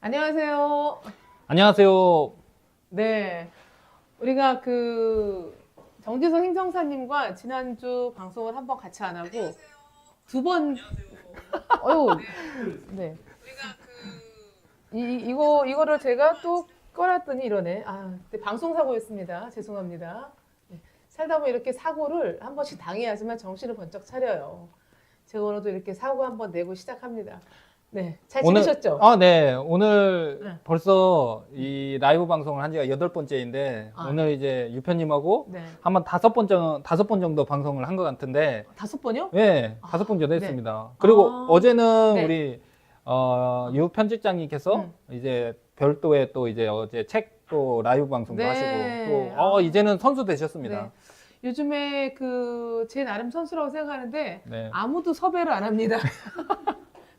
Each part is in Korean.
안녕하세요. 안녕하세요. 네. 우리가 정지선 행정사님과 지난주 방송을 한번 같이 안 하고 두 번, 어유, 네. 이거를 제가 또 꺼놨더니 이러네. 아, 네, 방송사고였습니다. 죄송합니다. 네. 살다 보면 이렇게 사고를 한 번씩 당해야지만 정신을 번쩍 차려요. 제가 오늘도 이렇게 사고 한번 내고 시작합니다. 네. 잘 지내셨죠? 네. 오늘 네. 벌써 이 라이브 방송을 한 지가 8번째인데, 아. 오늘 이제 유편님하고 네. 한번 5번 정도 방송을 한 것 같은데, 5번이요? 네, 아, 5번 정도 네. 했습니다. 그리고 아, 어제는 네. 우리, 유 편집장님께서 이제 별도의 또 이제 어제 책 또 라이브 방송도 네. 하시고, 또, 이제는 선수 되셨습니다. 네. 요즘에 제 나름 선수라고 생각하는데 네. 아무도 섭외를 안 합니다.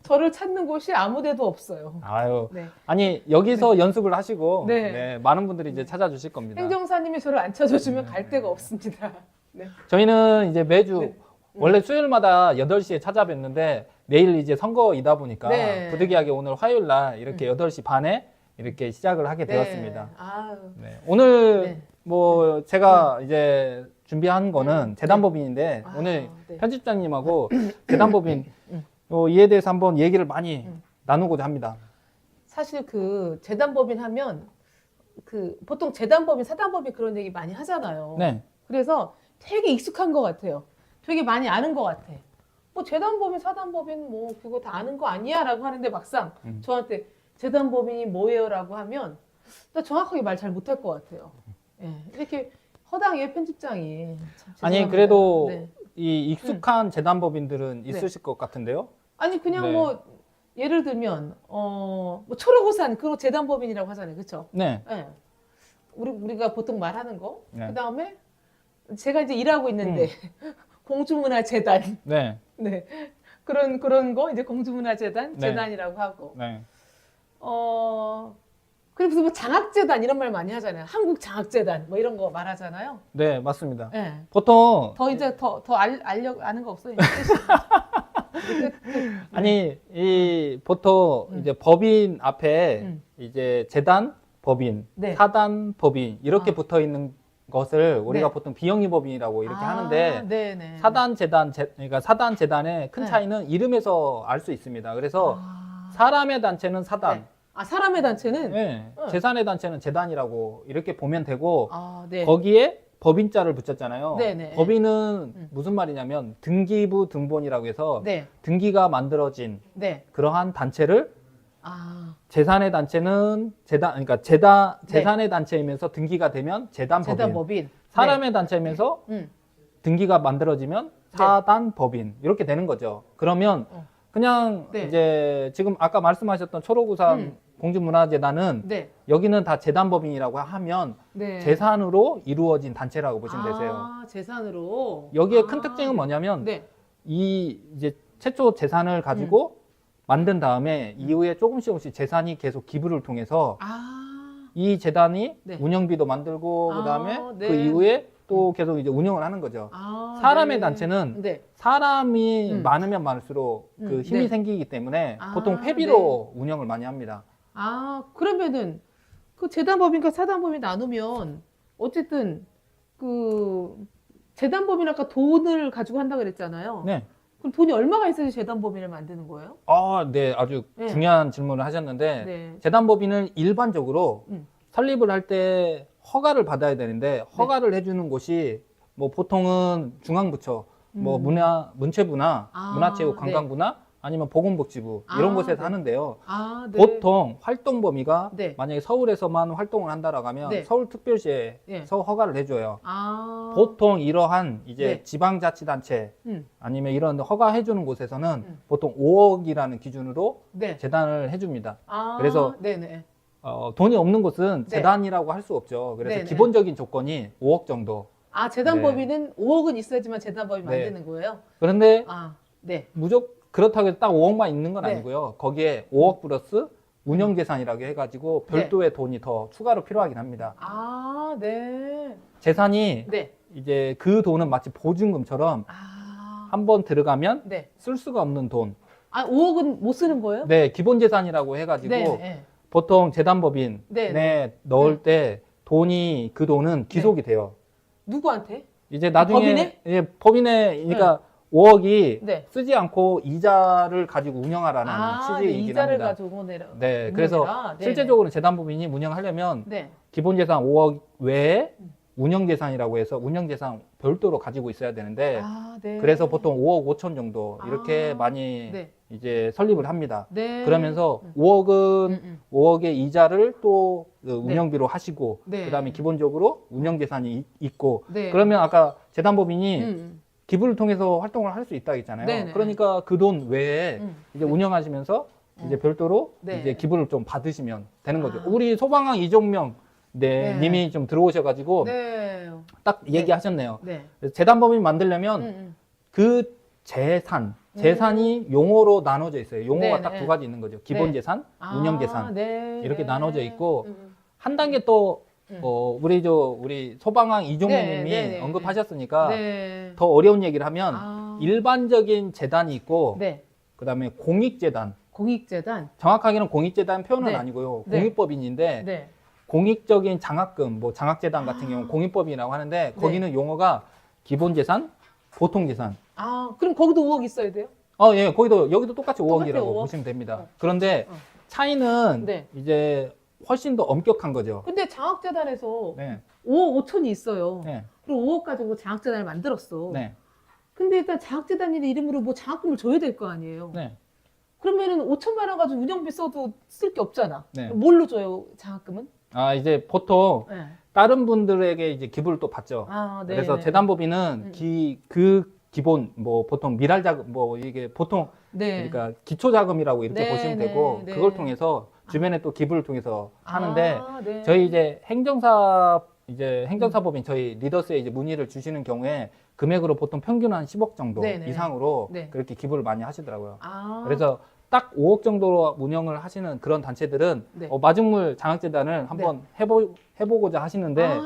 저를 찾는 곳이 아무 데도 없어요. 아유. 네. 아니, 여기서 연습을 하시고, 네. 네, 많은 분들이 이제 찾아주실 겁니다. 행정사님이 저를 안 찾아주면 네. 갈 데가 없습니다. 네. 저희는 이제 매주 네. 원래 수요일마다 8시에 찾아뵙는데 내일 이제 선거이다 보니까 네. 부득이하게 오늘 화요일 날 이렇게 8시 반에 이렇게 시작을 하게 되었습니다. 아유. 네. 오늘 네. 뭐 제가 이제 준비한 거는 재단법인인데 아, 오늘 네. 편집장님하고 재단법인 이에 대해서 한번 얘기를 많이 나누고자 합니다. 사실 재단법인 하면 보통 재단법인, 사단법인 그런 얘기 많이 하잖아요. 네. 그래서 되게 익숙한 것 같아요. 되게 많이 아는 것 같아. 뭐 재단법인, 사단법인 뭐 그거 다 아는 거 아니야? 라고 하는데 막상 저한테 재단법인이 뭐예요? 라고 하면 나 정확하게 말 잘 못할 것 같아요. 예, 이렇게 허당의 편집장이 참 아니 죄송합니다. 그래도 네. 이 익숙한 재단법인들은 있으실 것 같은데요. 아니 그냥 네. 뭐 예를 들면 뭐 초록우산 그거 재단법인이라고 하잖아요. 그렇죠? 네. 예. 우리가 보통 말하는 거. 네. 그다음에 제가 이제 일하고 있는데 공주문화재단. 네. 네. 그런 거 이제 공주문화재단 네. 재단이라고 하고. 네. 그리고 뭐 장학재단 이런 말 많이 하잖아요. 한국장학재단 뭐 이런 거 말하잖아요. 네, 맞습니다. 예. 보통 더 이제 더 아는 거 없어요. 아니 이 보통 이제 법인 앞에 이제 재단 법인, 네. 사단 법인 이렇게 아. 붙어 있는 것을 우리가 네. 보통 비영리 법인이라고 이렇게 하는데 네네. 사단 재단 그러니까 사단 재단의 큰 네. 차이는 이름에서 알 수 있습니다. 그래서 사람의 단체는 사단, 네. 사람의 단체는 네. 재산의 단체는 재단이라고 이렇게 보면 되고 네. 거기에 법인자를 붙였잖아요. 네네. 법인은 무슨 말이냐면 등기부 등본이라고 해서 네. 등기가 만들어진 네. 그러한 단체를 아, 재산의 단체는 그러니까 재산의 단체이면서 등기가 되면 재단법인. 재단법인. 사람의 단체이면서 네. 등기가 만들어지면 사단법인 이렇게 되는 거죠. 그러면 그냥 네. 이제 지금 아까 말씀하셨던 초록우산 공주문화재단은 네. 여기는 다 재단법인이라고 하면 네. 재산으로 이루어진 단체라고 보시면 되세요. 재산으로. 여기에 큰 특징은 뭐냐면 네. 이 이제 최초 재산을 가지고 만든 다음에 이후에 조금씩 재산이 계속 기부를 통해서 이 재단이 네. 운영비도 만들고 그다음에 네. 그 이후에 또 계속 이제 운영을 하는 거죠. 사람의 네. 단체는 네. 사람이 많으면 많을수록 그 힘이 네. 생기기 때문에 아, 보통 회비로 운영을 많이 합니다. 그러면은 재단법인과 사단법인 나누면 어쨌든 재단법인 아까 돈을 가지고 한다 그랬잖아요. 네. 그럼 돈이 얼마가 있어야 재단법인을 만드는 거예요? 네, 아주 네. 중요한 질문을 하셨는데 네. 재단법인은 일반적으로 음. 설립을 할 때 허가를 받아야 되는데 허가를 해주는 곳이 뭐 보통은 중앙부처, 뭐 문체부나 문화체육관광부나 아니면 보건복지부 이런 곳에서 네. 하는데요. 네. 보통 활동 범위가 네. 만약에 서울에서만 활동을 한다라고 하면 네. 서울특별시에서 네. 허가를 해줘요. 보통 보통 이러한 이제 네. 지방자치단체 음. 아니면 이런 허가해주는 곳에서는 음. 보통 5억이라는 기준으로 네. 재단을 해줍니다. 그래서 네네. 돈이 없는 곳은 네. 재단이라고 할 수 없죠. 그래서 네네. 기본적인 조건이 5억 정도. 재단법인은 5억은 있어야지만 재단법인 네. 만드는 거예요? 그런데 네. 그렇다고 해서 딱 5억만 있는 건 네. 아니고요. 거기에 5억 플러스 운영재산이라고 해가지고 별도의 돈이 더 추가로 필요하긴 합니다. 네. 재산이 네. 이제 그 돈은 마치 보증금처럼 한번 들어가면 네. 쓸 수가 없는 돈. 5억은 못 쓰는 거예요? 네, 기본 재산이라고 해가지고 네. 보통 재단법인에 네. 넣을 때 돈이 그 돈은 기속이 돼요. 누구한테? 이제 나중에 법인에? 예, 법인에 그러니까 5억이 네. 쓰지 않고 이자를 가지고 운영하라는 취지이긴 이자를 합니다. 가지고 내라. 네, 그래서 실제적으로 재단법인이 운영하려면 네. 기본 재산 5억 외에 운영 재산이라고 해서 운영 재산 별도로 가지고 있어야 되는데 네. 그래서 보통 5억 5천 정도 이렇게 아, 많이 네. 이제 설립을 합니다. 네. 그러면서 5억은 5억의 이자를 또 운영비로 하시고 네. 그다음에 기본적으로 운영 재산이 있고 네. 그러면 아까 재단법인이 기부를 통해서 활동을 할 수 있다 했잖아요. 네네. 그러니까 그 돈 외에 이제 운영하시면서 이제 별도로 네. 이제 기부를 좀 받으시면 되는 거죠. 아. 우리 소방항 이종명 네. 님이 좀 들어오셔가지고 네. 딱 얘기하셨네요. 네. 그래서 재단법인 만들려면 그 재산이 용어로 나눠져 있어요. 용어가 네네. 딱 두 가지 있는 거죠. 기본 네. 재산, 운영 재산 네. 이렇게 네. 나눠져 있고 한 단계 또 우리 소방항 이종명님이 네. 언급하셨으니까 네. 더 어려운 얘기를 하면 일반적인 재단이 있고 네. 그다음에 공익재단. 공익재단. 정확하게는 공익재단 표현은 네. 아니고요. 네. 공익법인인데 네. 공익적인 장학금, 뭐 장학재단 같은 경우는 공익법인이라고 하는데 거기는 용어가 기본재산, 보통재산. 그럼 거기도 5억 있어야 돼요? 예, 여기도 똑같이 5억이라고 똑같아요, 5억? 보시면 됩니다. 그런데 차이는 네. 이제 훨씬 더 엄격한 거죠. 근데 장학재단에서 네. 5억 5천이 있어요. 네. 그리고 5억 가지고 장학재단을 만들었어. 네. 근데 일단 장학재단이라는 이름으로 뭐 장학금을 줘야 될 거 아니에요. 네. 그러면은 5천만 원 가지고 운영비 써도 쓸 게 없잖아. 네. 뭘로 줘요, 장학금은? 이제 보통 네. 다른 분들에게 이제 기부를 또 받죠. 네. 그래서 재단법인은 그 기본 뭐 보통 미랄자금 뭐 이게 보통 네. 그러니까 기초자금이라고 이렇게 네, 보시면 네, 되고 네. 그걸 통해서 주변에 또 기부를 통해서 하는데 네. 저희 이제 행정사법인 저희 리더스에 이제 문의를 주시는 경우에 금액으로 보통 평균 한 10억 정도 네, 네. 이상으로 네. 그렇게 기부를 많이 하시더라고요. 그래서 그래서 딱 5억 정도로 운영을 하시는 그런 단체들은 네. 마중물 장학재단을 한번 해보고자 하시는데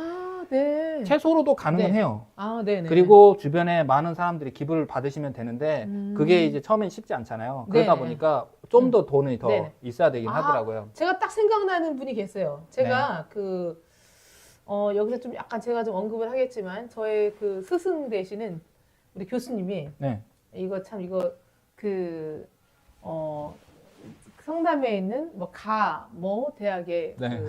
네. 최소로도 가능은 네. 해요. 네네. 그리고 주변에 많은 사람들이 기부를 받으시면 되는데 그게 이제 처음엔 쉽지 않잖아요. 그러다 네. 보니까 좀 더 돈이 더 네. 있어야 되긴 하더라고요. 제가 딱 생각나는 분이 계세요. 제가 여기서 좀 약간 제가 좀 언급을 하겠지만 저의 그 스승 되시는 우리 교수님이 네. 이거 성남에 있는 대학의 네.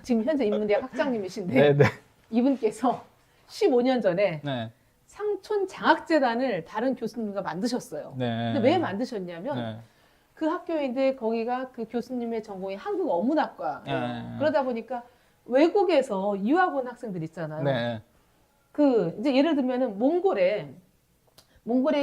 지금 현재 인문대학 학장님이신데 네, 네. 이분께서 15년 전에 네. 상촌 장학재단을 다른 교수님과 만드셨어요. 네. 근데 왜 만드셨냐면 네. 그 학교인데 거기가 그 교수님의 전공이 한국 어문학과 그러다 보니까 외국에서 유학 온 학생들 있잖아요. 네. 이제 예를 들면은 몽골에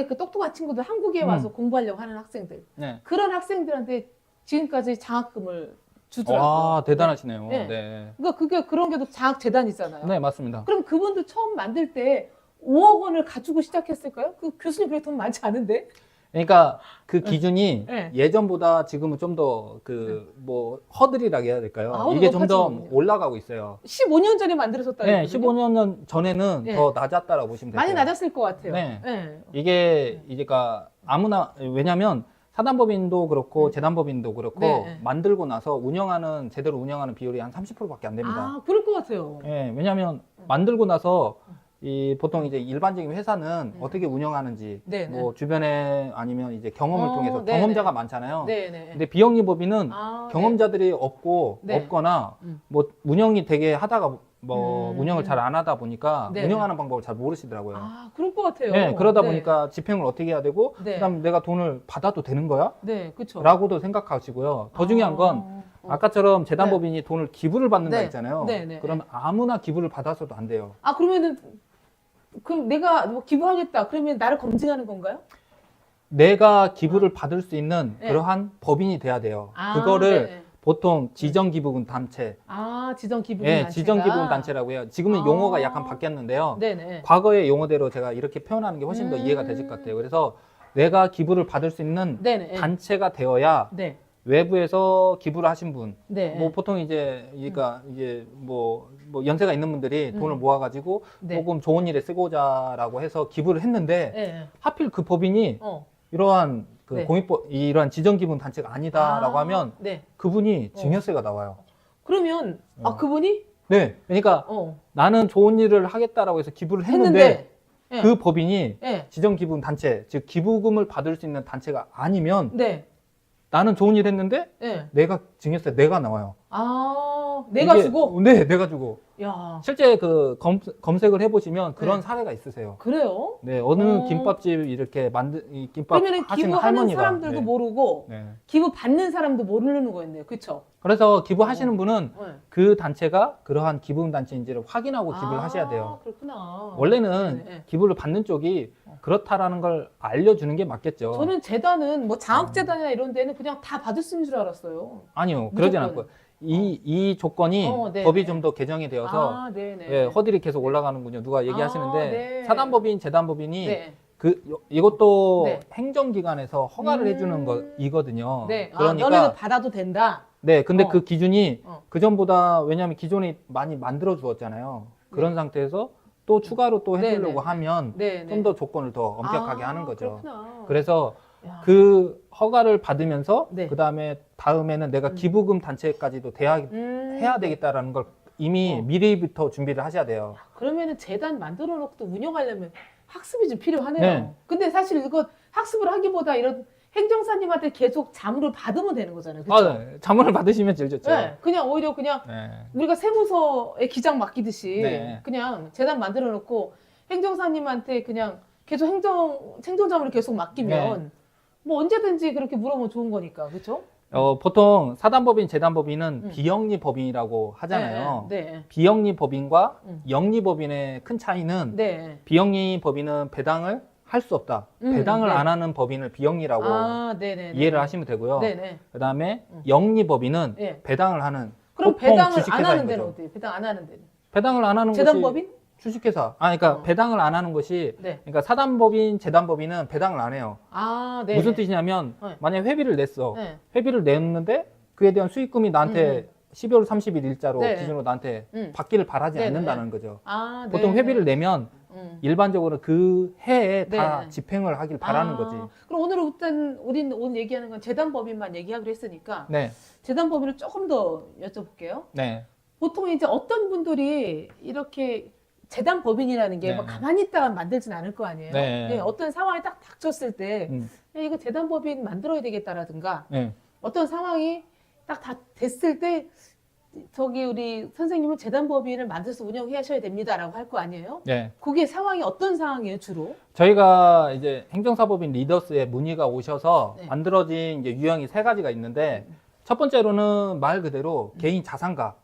그 똑똑한 친구들 한국에 와서 공부하려고 하는 학생들 네. 그런 학생들한테 지금까지 장학금을 주더라고요. 와, 대단하시네요. 네. 네. 그러니까 그런 게도 장학재단이잖아요. 네, 맞습니다. 그럼 그분들 처음 만들 때 5억 원을 가지고 시작했을까요? 그 교수님 그렇게 돈 많지 않은데? 그러니까 그 기준이 네. 예전보다 지금은 좀 더 허들이라고 해야 될까요? 이게 좀 더 높아지는군요. 올라가고 있어요. 15년 전에 만들어졌다는 네, 거거든요. 15년 전에는 네. 더 낮았다라고 보시면 돼요. 많이 낮았을 것 같아요. 네. 이게 그러니까 아무나 왜냐면 사단법인도 그렇고 재단법인도 그렇고 네. 만들고 나서 제대로 운영하는 비율이 한 30%밖에 안 됩니다. 그럴 것 같아요. 예, 왜냐하면 만들고 나서 보통 이제 일반적인 회사는 어떻게 운영하는지 네, 뭐 주변에 아니면 이제 경험을 통해서 네, 경험자가 많잖아요. 네네. 근데 비영리법인은 경험자들이 네. 없거나 뭐 운영이 되게 하다가 음. 운영을 잘 안 하다 보니까 네. 운영하는 방법을 잘 모르시더라고요. 그럴 것 같아요. 네, 그러다 네. 보니까 집행을 어떻게 해야 되고 네. 그다음 내가 돈을 받아도 되는 거야? 네, 그렇죠. 라고도 생각하시고요. 더 중요한 건 아까처럼 재단법인이 돈을 기부를 받는다 네. 했잖아요. 네, 네. 그러면 아무나 기부를 받아서도 안 돼요. 그러면은 그럼 내가 뭐 기부하겠다. 그러면 나를 검증하는 건가요? 내가 기부를 받을 수 있는 네. 그러한 법인이 돼야 돼요. 그거를 네네. 보통 지정기부금 단체, 지정기부금 예, 단체가. 지정기부금 단체라고 해요. 지금은 용어가 약간 바뀌었는데요. 네네. 과거의 용어대로 제가 이렇게 표현하는 게 훨씬 더 이해가 되실 것 같아요. 그래서 내가 기부를 받을 수 있는 네네. 단체가 되어야 네. 외부에서 기부를 하신 분, 네. 뭐 보통 그러니까 이제 뭐 연세가 있는 분들이 돈을 모아가지고 네. 조금 좋은 일에 쓰고자라고 해서 기부를 했는데 네. 하필 그 법인이 어. 이러한 그 네. 공익법 이러한 지정기분 단체가 아니다라고 하면 네. 그분이 증여세가 나와요. 그러면 그분이 네, 그러니까 나는 좋은 일을 하겠다라고 해서 기부를 했는데 네. 그 법인이 네. 지정기분 단체, 즉 기부금을 받을 수 있는 단체가 아니면 네. 나는 좋은 일 했는데 네. 내가 증여세 내가 나와요. 내가 이게- 주고? 네, 내가 주고. 야, 실제 그 검색을 해보시면 그런 네. 사례가 있으세요. 그래요? 네, 어느 김밥집 이렇게 이 김밥 그러면 하시는 기부하는 할머니가. 사람들도 네. 모르고 네. 기부 받는 사람도 모르는 거였네요. 그렇죠? 그래서 기부하시는 분은 네. 그 단체가 그러한 기부금 단체인지를 확인하고 기부를 하셔야 돼요. 그렇구나. 원래는 네. 기부를 받는 쪽이 그렇다라는 걸 알려주는 게 맞겠죠. 저는 재단은 뭐 장학재단이나 이런 데는 그냥 다 받을 수 있는 줄 알았어요. 아니요, 그러진 무조건. 않고 이 조건이 네, 법이 네. 좀 더 개정이 되어서 네네. 예, 허들이 계속 올라가는군요. 누가 얘기하시는데 네. 사단법인, 재단법인이 네. 이것도 네. 행정기관에서 허가를 해주는 거이거든요. 네. 그러니까 너네는 받아도 된다. 네, 근데 그 기준이 어. 그 전보다 왜냐하면 기존에 많이 만들어 주었잖아요. 그런 상태에서 또 추가로 또 네, 해주려고 네. 하면 네, 네. 좀 더 조건을 더 엄격하게 하는 거죠. 그렇구나. 그래서 야. 그 허가를 받으면서 네. 그 다음에는 내가 기부금 단체까지도 해야 되겠다라는 걸 이미 미리부터 준비를 하셔야 돼요. 그러면은 재단 만들어 놓고 또 운영하려면 학습이 좀 필요하네요. 네. 근데 사실 이거 학습을 하기보다 이런 행정사님한테 계속 자문을 받으면 되는 거잖아요. 그렇죠? 네. 자문을 받으시면 제일 좋죠. 네. 그냥 오히려 그냥 네. 우리가 세무서에 기장 맡기듯이 네. 그냥 재단 만들어 놓고 행정사님한테 그냥 계속 행정자문을 계속 맡기면 네. 뭐 언제든지 그렇게 물어보면 좋은 거니까. 그렇죠? 보통 사단법인, 재단법인은 비영리법인이라고 하잖아요. 네. 비영리법인과 영리법인의 큰 차이는 네. 비영리법인은 배당을 할 수 없다. 배당을 네. 안 하는 법인을 비영리라고 네네. 이해를 하시면 되고요. 네네. 그다음에 영리법인은 네. 배당을 하는 그럼 보통 배당을 안 주식회사인 하는 데는 거죠. 어때요? 배당 안 하는 데는? 배당을 안 하는 것이 재단법인? 주식회사. 그러니까 배당을 안 하는 것이 네. 그러니까 사단법인, 재단법인은 배당을 안 해요. 네. 무슨 뜻이냐면 네. 만약에 회비를 냈어. 네. 회비를 냈는데 그에 대한 수익금이 나한테 12월 30일 일자로 네. 기준으로 나한테 음. 받기를 바라지 네, 않는다는 거죠. 네. 보통 회비를 내면 일반적으로 그 해에 다 네. 집행을 하길 바라는 거지. 그럼 오늘 일단 우리는 오늘 얘기하는 건 재단법인만 얘기하기로 했으니까 네, 재단법인을 조금 더 여쭤볼게요. 네, 보통 이제 어떤 분들이 이렇게 재단법인이라는 게 네. 뭐 가만히 있다가 만들진 않을 거 아니에요. 네. 어떤 상황이 딱 닥쳤을 때 음. 야, 이거 재단법인 만들어야 되겠다라든가 네. 어떤 상황이 딱 다 됐을 때 저기 우리 선생님은 재단법인을 만들어서 운영하셔야 됩니다라고 할 거 아니에요? 네. 그게 상황이 어떤 상황이에요 주로? 저희가 이제 행정사법인 리더스에 문의가 오셔서 네. 만들어진 이제 유형이 세 가지가 있는데 첫 번째로는 말 그대로 개인 자산가,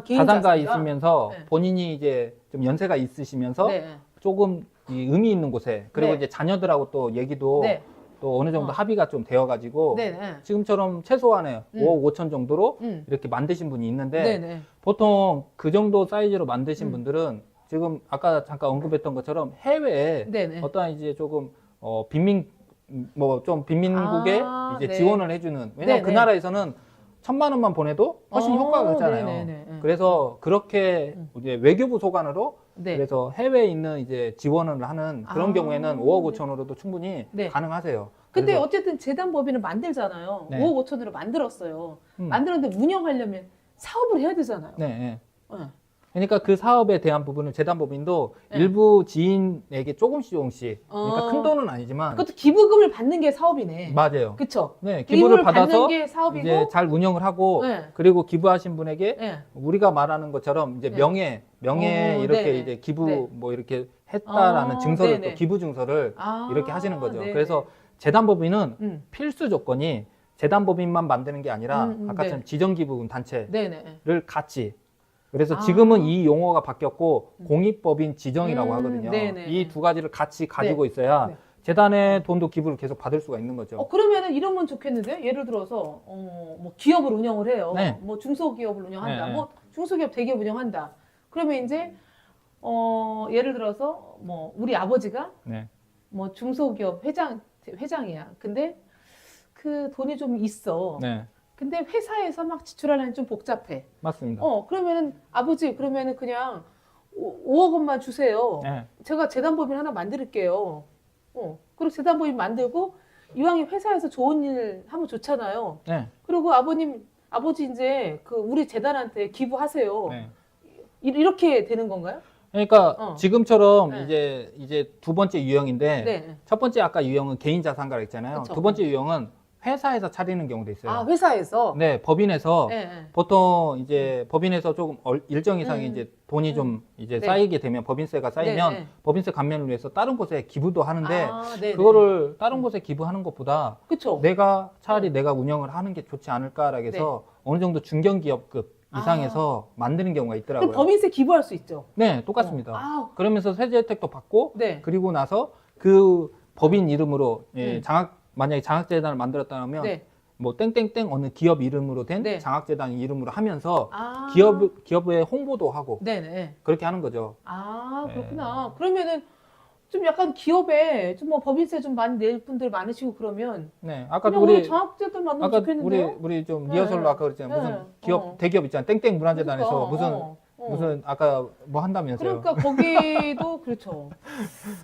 개인 자산가 자산가? 있으면서 네. 본인이 이제 좀 연세가 있으시면서 네. 조금 이 의미 있는 곳에 그리고 네. 이제 자녀들하고 또 얘기도 네. 또 어느 정도 합의가 좀 되어가지고 네. 지금처럼 최소한의 5억 5천 정도로 음. 이렇게 만드신 분이 있는데 네네. 보통 그 정도 사이즈로 만드신 분들은 지금 아까 잠깐 언급했던 것처럼 해외에 네네. 어떠한 이제 조금 빈민 뭐 좀 빈민국에 이제 네. 지원을 해주는 왜냐면 그 네네. 나라에서는 1,000만 원만 보내도 훨씬 효과가 있잖아요. 네네네. 그래서 그렇게 이제 외교부 소관으로 네. 그래서 해외에 있는 이제 지원을 하는 그런 경우에는 5억 5천으로도 충분히 네. 가능하세요. 근데 그래서 어쨌든 재단법인을 만들잖아요. 네. 5억 5천으로 만들었어요. 음. 만들었는데 운영하려면 사업을 해야 되잖아요. 네, 네. 네. 그러니까 그 사업에 대한 부분을 재단법인도 네. 일부 지인에게 조금씩 그러니까 어. 큰 돈은 아니지만 그것도 기부금을 받는 게 사업이네. 맞아요. 그쵸? 네, 기부를 받아서 받는 게 사업이고. 이제 잘 운영을 하고 네. 그리고 기부하신 분에게 네. 우리가 말하는 것처럼 이제 네. 명예 이렇게 네네. 이제 기부 네. 뭐 이렇게 했다라는 아, 증서를 네네. 또 기부 증서를 이렇게 하시는 거죠. 네네. 그래서 재단법인은 음. 필수 조건이 재단법인만 만드는 게 아니라 아까처럼 네. 지정기부금 단체를 네네. 같이 그래서 아. 지금은 이 용어가 바뀌었고 공익법인 지정이라고 하거든요. 네네. 이 두 가지를 같이 가지고 있어야 네. 재단의 돈도 기부를 계속 받을 수가 있는 거죠. 그러면은 이러면 좋겠는데? 예를 들어서, 뭐 기업을 운영을 해요. 네. 뭐 중소기업을 운영한다. 네. 뭐 중소기업 대기업 운영한다. 그러면 이제, 예를 들어서, 뭐, 우리 아버지가 네. 뭐 중소기업 회장이야. 근데 그 돈이 좀 있어. 네. 근데 회사에서 막 지출하려면 좀 복잡해. 맞습니다. 그러면은 아버지, 그러면은 그냥 5억 원만 주세요. 네. 제가 재단법인 하나 만들게요. 그리고 재단법인 만들고 이왕에 회사에서 좋은 일 하면 좋잖아요. 네. 그리고 아버지 이제 그 우리 재단한테 기부하세요. 네. 이렇게 되는 건가요? 그러니까 지금처럼 네. 이제 두 번째 유형인데 네. 첫 번째 아까 유형은 개인 자산가라 했잖아요. 그쵸. 두 번째 유형은 회사에서 차리는 경우도 있어요. 아, 회사에서? 네, 법인에서 네, 네. 보통 이제 법인에서 조금 일정 이상의 이제 돈이 좀 이제 네. 쌓이게 되면 법인세가 쌓이면 네, 네. 법인세 감면을 위해서 다른 곳에 기부도 하는데 아, 네네. 그거를 다른 곳에 기부하는 것보다 그쵸. 내가 차라리 내가 운영을 하는 게 좋지 않을까라고 해서 어느 정도 중견기업급 이상에서 만드는 경우가 그럼 있더라고요. 법인세 기부할 수 있죠? 네, 똑같습니다. 아, 그러면서 세제 혜택도 받고 네. 그리고 나서 그 법인 이름으로 음. 만약에 장학재단을 만들었다면 네. 뭐 땡땡땡 어느 기업 이름으로 된 네. 장학재단 이름으로 하면서 아. 기업의 홍보도 하고 네네. 그렇게 하는 거죠. 아, 네. 그렇구나. 그러면은 좀 약간 기업에 좀 뭐 법인세 좀 많이 낼 분들 많으시고 그러면 네, 아까 그냥 우리 장학재단 만들면 아까 좋겠는데요? 우리 좀 네. 리허설로 아까 그랬잖아요. 네. 무슨 기업 어. 대기업 있잖아요. 땡땡 문화재단에서 그러니까, 무슨 아까 뭐 한다면서요. 그러니까 거기도 그렇죠.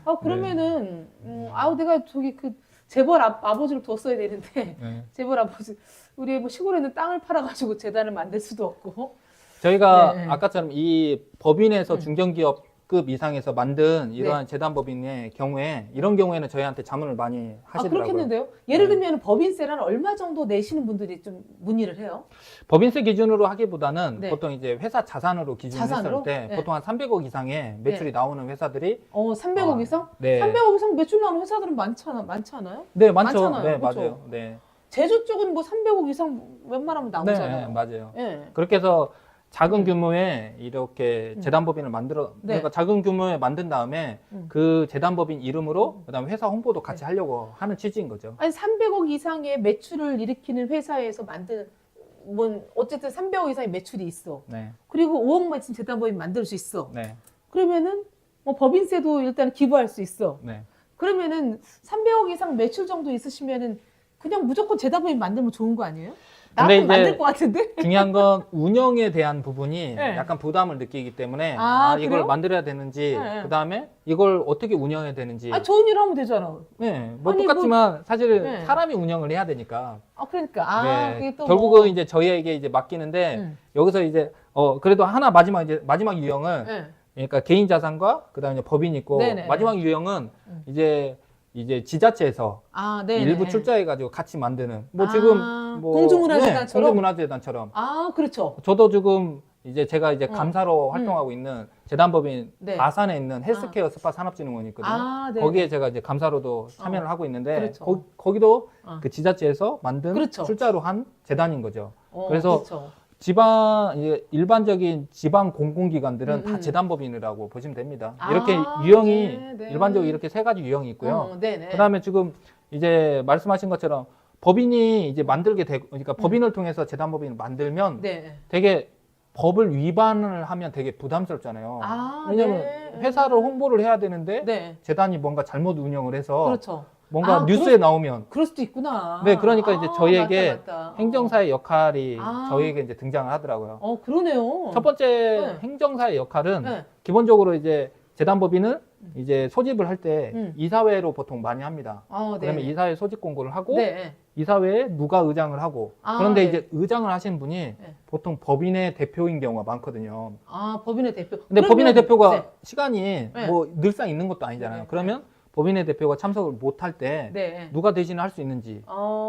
아 그러면은 아우 내가 저기 그 재벌 아버지를 뒀어야 되는데 네. 재벌 아버지 우리 뭐 시골에 있는 땅을 팔아가지고 재단을 만들 수도 없고. 저희가 네. 아까처럼 이 법인에서 중견기업급 이상에서 만든 이러한 재단법인의 경우에 이런 경우에는 저희한테 자문을 많이 아 하시더라고요. 그렇겠는데요? 예를 들면 법인세는 얼마 정도 내시는 분들이 좀 문의를 해요? 법인세 기준으로 하기보다는 네. 보통 이제 회사 자산으로 기준을 자산으로? 했을 때 네. 보통 한 300억 이상의 매출이 나오는 회사들이 300억 이상? 네. 300억 이상 매출 나오는 회사들은 많지 않아요? 네, 많죠. 많잖아요. 네, 그렇죠? 맞아요. 네. 제주 쪽은 뭐 300억 이상 웬만하면 나오잖아요. 네, 맞아요. 예. 그렇게 해서 작은 규모의 이렇게 재단법인을 네. 그러니까 작은 규모에 만든 다음에 그 재단법인 이름으로 그다음에 회사 홍보도 같이 하려고 하는 취지인 거죠. 아니 300억 이상의 매출을 일으키는 회사에서 만든 뭐 어쨌든 300억 이상의 매출이 있어. 네, 그리고 5억만 지금 재단법인 만들 수 있어. 네, 그러면은 뭐 법인세도 일단 기부할 수 있어. 네. 그러면은 300억 이상 매출 정도 있으시면은 그냥 무조건 재단법인 만들면 좋은 거 아니에요? 나한테 근데 이제 만들 것 같은데? 중요한 건 운영에 대한 부분이 네. 약간 부담을 느끼기 때문에 이걸 그래요? 만들어야 되는지 네. 그다음에 이걸 어떻게 운영해야 되는지 아 좋은 일 하면 되잖아. 네, 뭐 아니, 똑같지만 사실 네. 사람이 운영을 해야 되니까 아 그러니까 네, 그게 또 결국은 뭐, 이제 저희에게 이제 맡기는데 음. 여기서 이제 그래도 하나 마지막 유형을 네. 그러니까 개인 자산과 그다음에 법인 있고 네네. 마지막 유형은 이제 지자체에서 네. 일부 출자해 가지고 같이 만드는 뭐 아, 지금 뭐 공중문화재단처럼? 공중문화재단처럼 아 그렇죠. 저도 지금 이제 제가 이제 감사로 활동하고 있는 재단법인 네. 아산에 있는 헬스케어 스파 산업진흥원이 있거든요. 네. 거기에 제가 이제 감사로도 참여를 하고 있는데 그렇죠. 거기도 어. 그 지자체에서 만든 그렇죠. 출자로 한 재단인 거죠. 그래서 그렇죠. 이제 일반적인 지방 공공기관들은 다 재단법인이라고 보시면 됩니다. 이렇게 아, 유형이 네, 네. 일반적으로 이렇게 세 가지 유형이 있고요. 네네. 그다음에 지금 이제 말씀하신 것처럼 법인이 이제 만들게 되고, 그러니까 법인을 통해서 재단법인을 만들면 네. 되게 법을 위반을 하면 되게 부담스럽잖아요. 왜냐면 네. 회사를 홍보를 해야 되는데 네. 재단이 뭔가 잘못 운영을 해서 그렇죠. 뭔가 뉴스에 나오면 그럴 수도 있구나. 네, 그러니까 이제 저희에게 맞다. 행정사의 역할이 아. 저희에게 이제 등장을 하더라고요. 그러네요. 첫 번째 네. 행정사의 역할은 네. 기본적으로 이제 재단법인을 이제 소집을 할 때 음. 이사회로 보통 많이 합니다. 네. 그러면 이사회 소집 공고를 하고 네. 이사회에 누가 의장을 하고 아, 그런데 네. 이제 의장을 하신 분이 네. 보통 법인의 대표인 경우가 많거든요. 법인의 대표. 근데 그러면- 법인의 대표가 네. 시간이 네. 뭐 늘상 있는 것도 아니잖아요. 네. 그러면 법인의 대표가 참석을 못 할 때 네. 누가 대신을 할 수 있는지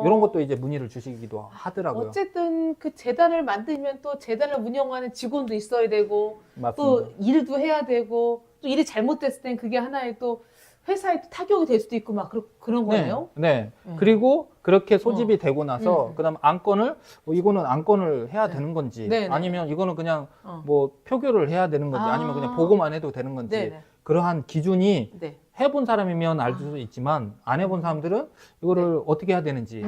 이런 것도 이제 문의를 주시기도 하더라고요. 어쨌든 그 재단을 만들면 또 재단을 운영하는 직원도 있어야 되고 맞습니다. 또 일도 해야 되고 또 일이 잘못됐을 땐 그게 하나의 또 회사에 또 타격이 될 수도 있고 막 그런 거네요. 네. 그리고 그렇게 소집이 어. 되고 나서 그다음 안건을 이거는 안건을 해야 되는 건지 네, 네. 아니면 이거는 그냥 어. 뭐 표결을 해야 되는 건지 아니면 그냥 보고만 해도 되는 건지 네, 네. 그러한 기준이 네. 해본 사람이면 알 수도 있지만 안 해본 사람들은 이거를 어떻게 해야 되는지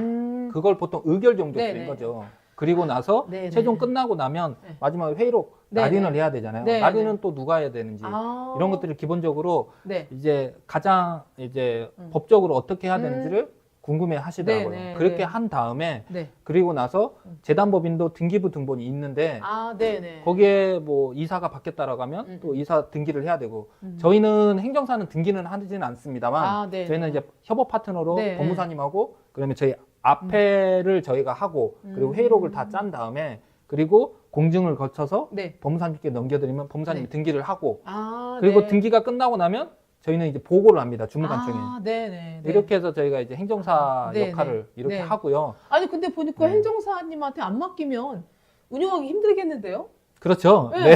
그걸 보통 의결 정도 네, 쓰인 네. 거죠. 그리고 나서 네, 네. 최종 끝나고 나면 네. 마지막에 회의록 네, 날인을 네. 해야 되잖아요. 네, 날인은 네. 또 누가 해야 되는지 아. 이런 것들을 기본적으로 네. 이제 가장 이제 법적으로 어떻게 해야 되는지를 궁금해 하시더라고요. 네, 네, 그렇게 네. 한 다음에 네. 그리고 나서 재단법인도 등기부 등본이 있는데 아, 네네. 거기에 뭐 이사가 바뀌었다라고 하면 또 이사 등기를 해야 되고 저희는 행정사는 등기는 하지는 않습니다만 아, 네네. 저희는 이제 협업 파트너로 네. 법무사님하고 그러면 저희 앞에를 저희가 하고 그리고 회의록을 다 짠 다음에 그리고 공증을 거쳐서 네. 법무사님께 넘겨드리면 법무사님이 네. 등기를 하고 아, 그리고 네. 등기가 끝나고 나면 저희는 이제 보고를 합니다. 주무관청에. 아, 네네. 네. 이렇게 해서 저희가 이제 행정사 네네. 역할을 이렇게 네. 하고요. 아니, 근데 보니까 네. 행정사님한테 안 맡기면 운영하기 힘들겠는데요? 그렇죠. 네. 네.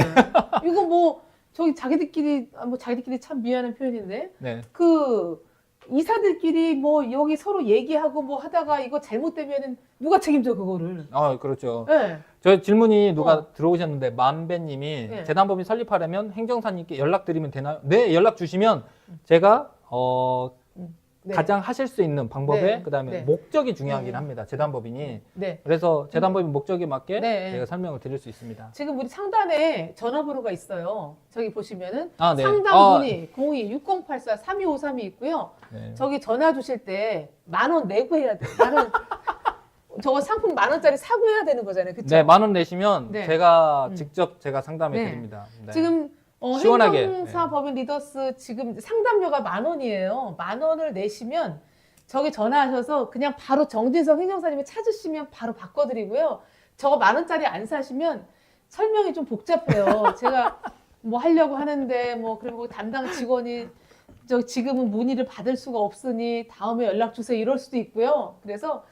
이거 뭐, 저기 자기들끼리 참 미안한 표현인데, 네. 그, 이사들끼리 뭐 여기 서로 얘기하고 뭐 하다가 이거 잘못되면은 누가 책임져, 그거를. 그렇죠. 네. 저 질문이 누가 들어오셨는데 만배님이 네. 재단법인 설립하려면 행정사님께 연락드리면 되나요? 네, 연락 주시면 제가 네. 가장 하실 수 있는 방법에 네. 그다음에 네. 목적이 중요하긴 합니다. 재단법인이. 네. 그래서 재단법인 목적에 맞게 네. 제가 설명을 드릴 수 있습니다. 지금 우리 상단에 전화번호가 있어요. 저기 보시면은 아, 네. 상담 문의 02-6084-3253이 있고요. 네. 저기 전화 주실 때 10,000원 내고 해야 돼요. 10,000원. 저거 상품 10,000원짜리 사고 해야 되는 거잖아요. 그쵸? 네, 10,000원 내시면 네. 제가 직접 제가 상담해 네. 드립니다. 네. 지금 시원하게. 행정사 네. 법인 리더스 지금 상담료가 10,000원이에요. 10,000원을 내시면 저기 전화하셔서 그냥 바로 정진석 행정사님을 찾으시면 바로 바꿔드리고요. 저거 10,000원짜리 안 사시면 설명이 좀 복잡해요. 제가 뭐 하려고 하는데 뭐 그리고 담당 직원이 저 지금은 문의를 받을 수가 없으니 다음에 연락 주세요 이럴 수도 있고요. 그래서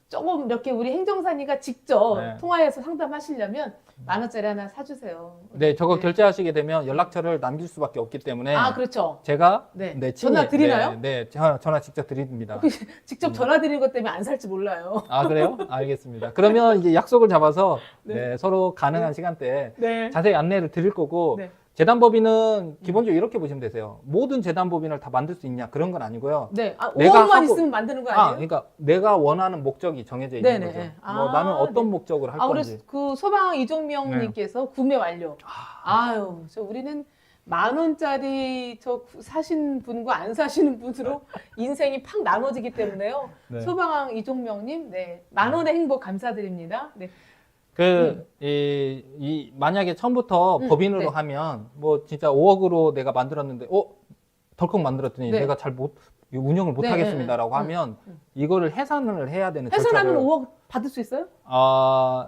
조금 이렇게 우리 행정사님과 직접 네. 통화해서 상담하시려면 10,000원짜리 하나 사주세요. 네, 저거 결제하시게 되면 연락처를 남길 수밖에 없기 때문에 아, 그렇죠. 제가 네. 친히, 전화 드리나요? 네, 전화 직접 드립니다. 직접 전화 드리는 것 때문에 안 살지 몰라요. 아, 그래요? 알겠습니다. 그러면 이제 약속을 잡아서 네. 네, 서로 가능한 시간대에 네. 자세히 안내를 드릴 거고 네. 재단법인은 기본적으로 이렇게 보시면 되세요. 모든 재단법인을 다 만들 수 있냐 그런 건 아니고요. 네. 아, 내가 5억만 하고- 있으면 만드는 거 아니에요? 그러니까 내가 원하는 목적이 정해져 있는 네네. 거죠. 아, 뭐 나는 어떤 네. 목적으로 할 우리 건지. 그 소방 이종명님께서 구매 완료. 아유, 우리는 10,000원짜리 사신 분과 안 사시는 분으로 인생이 팍 나눠지기 때문에요. 네. 소방 이종명님, 네. 10,000원의 행복 감사드립니다. 네. 만약에 처음부터 법인으로 네. 하면 뭐 진짜 5억으로 내가 만들었는데 덜컥 만들었더니 네. 내가 잘 운영을 못 네, 하겠습니다라고 네, 네. 하면 이거를 해산을 해야 되는 해산하면 절차를 5억 받을 수 있어요?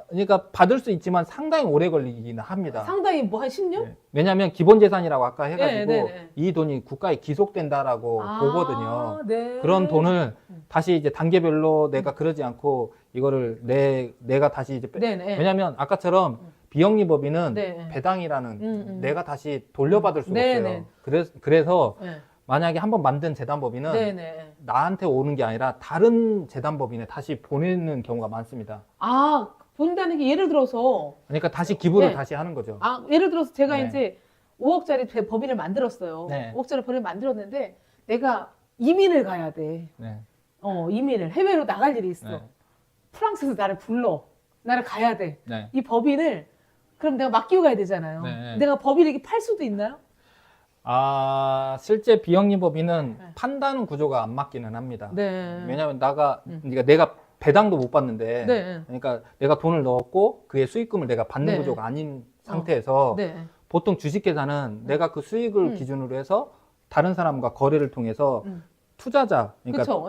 그러니까 받을 수 있지만 상당히 오래 걸리긴 합니다. 상당히 뭐 한 10년? 네. 왜냐하면 기본 재산이라고 아까 해가지고 네, 네, 네. 이 돈이 국가에 기속된다라고 보거든요. 네. 그런 돈을 다시 이제 단계별로 내가 그러지 않고 이거를 내가 다시 이제 네네. 왜냐하면 아까처럼 비영리법인은 네. 배당이라는 내가 다시 돌려받을 수가 네네. 없어요. 그래서 네. 만약에 한번 만든 재단법인은 네네. 나한테 오는 게 아니라 다른 재단법인에 다시 보내는 경우가 많습니다. 아, 본다는 게 예를 들어서, 그러니까 다시 기부를 네. 다시 하는 거죠. 예를 들어서 제가 네. 이제 5억짜리 법인을 만들었어요. 네. 5억짜리 법인을 만들었는데 내가 이민을 가야 돼. 네. 이민을. 해외로 나갈 일이 있어. 네. 프랑스에서 나를 불러. 나를 가야 돼. 네. 이 법인을 그럼 내가 맡기고 가야 되잖아요. 네. 내가 법인을 이렇게 팔 수도 있나요? 실제 비영리법인은 네. 판다는 구조가 안 맞기는 합니다. 네. 왜냐하면 그러니까 내가 배당도 못 받는데, 네. 그러니까 내가 돈을 넣었고 그의 수익금을 내가 받는 네. 구조가 아닌 상태에서 네. 보통 주식계산은 내가 그 수익을 기준으로 해서 다른 사람과 거래를 통해서 투자자, 그러니까 그쵸.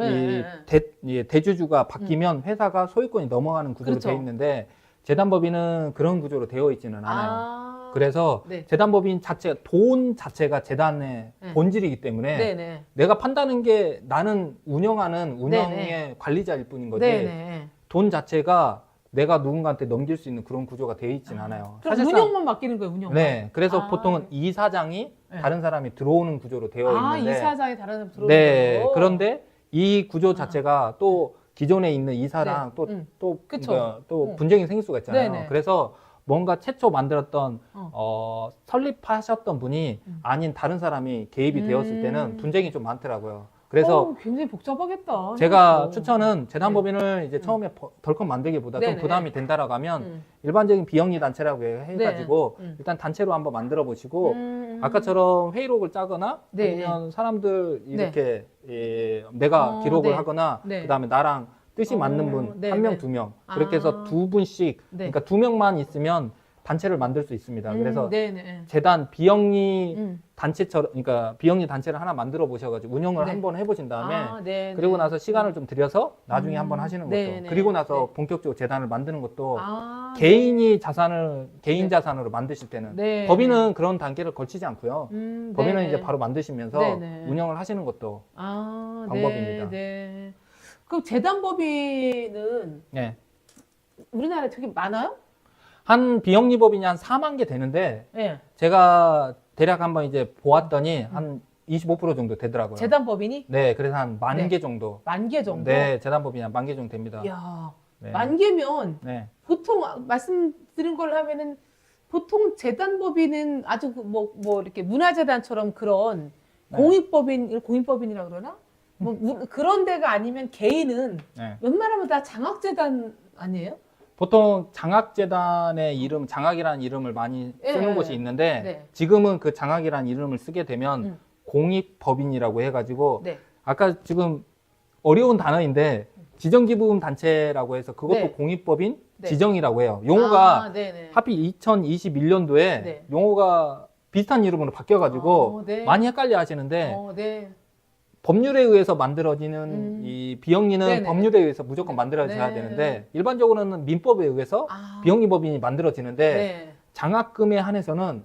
이 대주주가 바뀌면 회사가 소유권이 넘어가는 구조로 그렇죠. 되어 있는데 재단법인은 그런 구조로 되어 있지는 않아요. 그래서 네. 재단법인 돈 자체가 재단의 네. 본질이기 때문에 네네. 내가 판다는 게 나는 운영하는 운영의 네네. 관리자일 뿐인 거지 네네. 돈 자체가 내가 누군가한테 넘길 수 있는 그런 구조가 되어 있지는 않아요. 그럼 운영만 맡기는 거예요, 운영만. 네, 그래서 아. 보통은 이사장이 네. 다른 사람이 들어오는 구조로 되어 있는데 이사장이 다른 사람 들어오는 네, 거. 그런데 이 구조 자체가 또 기존에 있는 이사랑 네. 또 그쵸. 분쟁이 생길 수가 있잖아요. 네네. 그래서 뭔가 최초 만들었던 설립하셨던 분이 아닌 다른 사람이 개입이 되었을 때는 분쟁이 좀 많더라고요. 그래서 굉장히 복잡하겠다. 제가 이것도. 추천은 재단법인을 이제 처음에 덜컥 만들기보다 좀 네네. 부담이 된다라고 하면 일반적인 비영리 단체라고 해가지고 일단 단체로 한번 만들어 보시고 아까처럼 회의록을 짜거나 네. 아니면 사람들 이렇게 내가 기록을 네. 하거나 네. 그다음에 나랑 뜻이 맞는 분 네, 한 명, 네. 두 명 그렇게 해서 아. 두 분씩 네. 그러니까 두 명만 있으면 단체를 만들 수 있습니다. 그래서 네네. 재단 비영리 음. 단체처럼 그러니까 비영리 단체를 하나 만들어 보셔가지고 운영을 네. 한번 해보신 다음에 아, 네, 그리고 네. 나서 시간을 좀 들여서 나중에 한번 하시는 것도 네, 네. 그리고 나서 네. 본격적으로 재단을 만드는 것도 아, 개인이 자산을 개인 네. 자산으로 만드실 때는 네. 법인은 그런 단계를 거치지 않고요. 법인은 네네. 이제 바로 만드시면서 네네. 운영을 하시는 것도 아, 방법입니다. 네, 네. 그럼 재단법인은 네. 우리나라에 되게 많아요? 한 비영리 법인이 한 4만 개 되는데 네. 제가 대략 한번 이제 보았더니 한 25% 정도 되더라고요. 재단법인이 네, 그래서 한 만 네. 개 정도. 10,000개 정도? 네, 재단법인이 한 만 개 정도 됩니다. 이야, 네. 10,000개면 네. 보통 말씀드린 걸 하면은 보통 재단법인은 아주 뭐 이렇게 문화재단처럼 그런 네. 공익법인이라 그러나? 그런 데가 아니면 개인은 네. 웬만하면 다 장학재단 아니에요? 보통 장학재단의 이름, 장학이라는 이름을 많이 쓰는 네. 곳이 있는데 네. 지금은 그 장학이라는 이름을 쓰게 되면 공익법인이라고 해가지고 네. 아까 지금 어려운 단어인데 지정기부금 단체라고 해서 그것도 네. 공익법인 네. 지정이라고 해요. 용어가 아, 네네. 하필 2021년도에 네. 용어가 비슷한 이름으로 바뀌어가지고 네. 많이 헷갈려 하시는데 네. 법률에 의해서 만들어지는 이 비영리는 네네. 법률에 의해서 무조건 만들어져야 네. 되는데 일반적으로는 민법에 의해서 아. 비영리법인이 만들어지는데 네. 장학금에 한해서는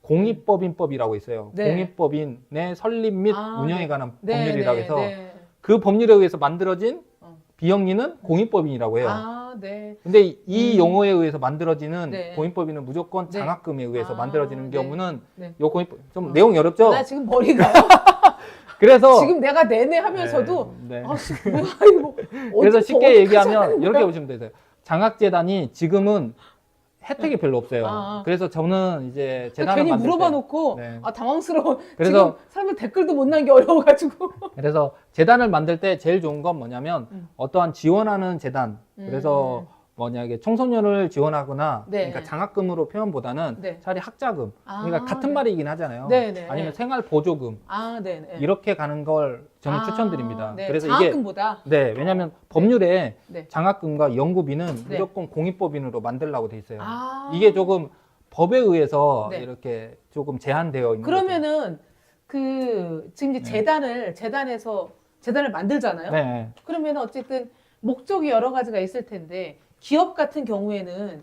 공익법인법이라고 있어요. 네. 공익법인의 설립 및 아, 운영에 네. 관한 네, 법률이라고 네, 해서 네. 그 법률에 의해서 만들어진 어. 비영리는 공익법인이라고 해요. 아, 네. 근데 이 용어에 의해서 만들어지는 네. 공익법인은 무조건 네. 장학금에 의해서 아, 만들어지는 네. 경우는 네. 요 공익법 좀 내용이 어렵죠? 나 지금 머리가 그래서 지금 내가 내내 하면서도 네, 네. 아, 뭐야 이거 그래서 어디 쉽게 어디 얘기하면 하자는 이렇게 거야? 보시면 되세요. 장학재단이 지금은 혜택이 별로 없어요. 아. 그래서 저는 이제 재단을 괜히 만들 물어봐 때 놓고 네. 아 당황스러워. 그래서- 지금 사람들 댓글도 못 남기 어려워가지고. 그래서 재단을 만들 때 제일 좋은 건 뭐냐면 어떠한 지원하는 재단 그래서 뭐냐 청소년을 지원하거나 네. 그러니까 장학금으로 표현보다는 네. 차라리 학자금 아, 그러니까 같은 네. 말이긴 하잖아요. 네, 네. 아니면 생활 보조금 아, 네. 이렇게 가는 걸 저는 아, 추천드립니다. 네. 그래서 장학금보다. 네, 왜냐하면 법률에 네. 장학금과 연구비는 네. 무조건 공익법인으로 만들라고 돼 있어요. 아. 이게 조금 법에 의해서 네. 이렇게 조금 제한되어 있는 거죠. 그러면은 그 지금 이제 재단에서 재단을 만들잖아요. 네, 그러면 어쨌든 목적이 여러 가지가 있을 텐데 기업 같은 경우에는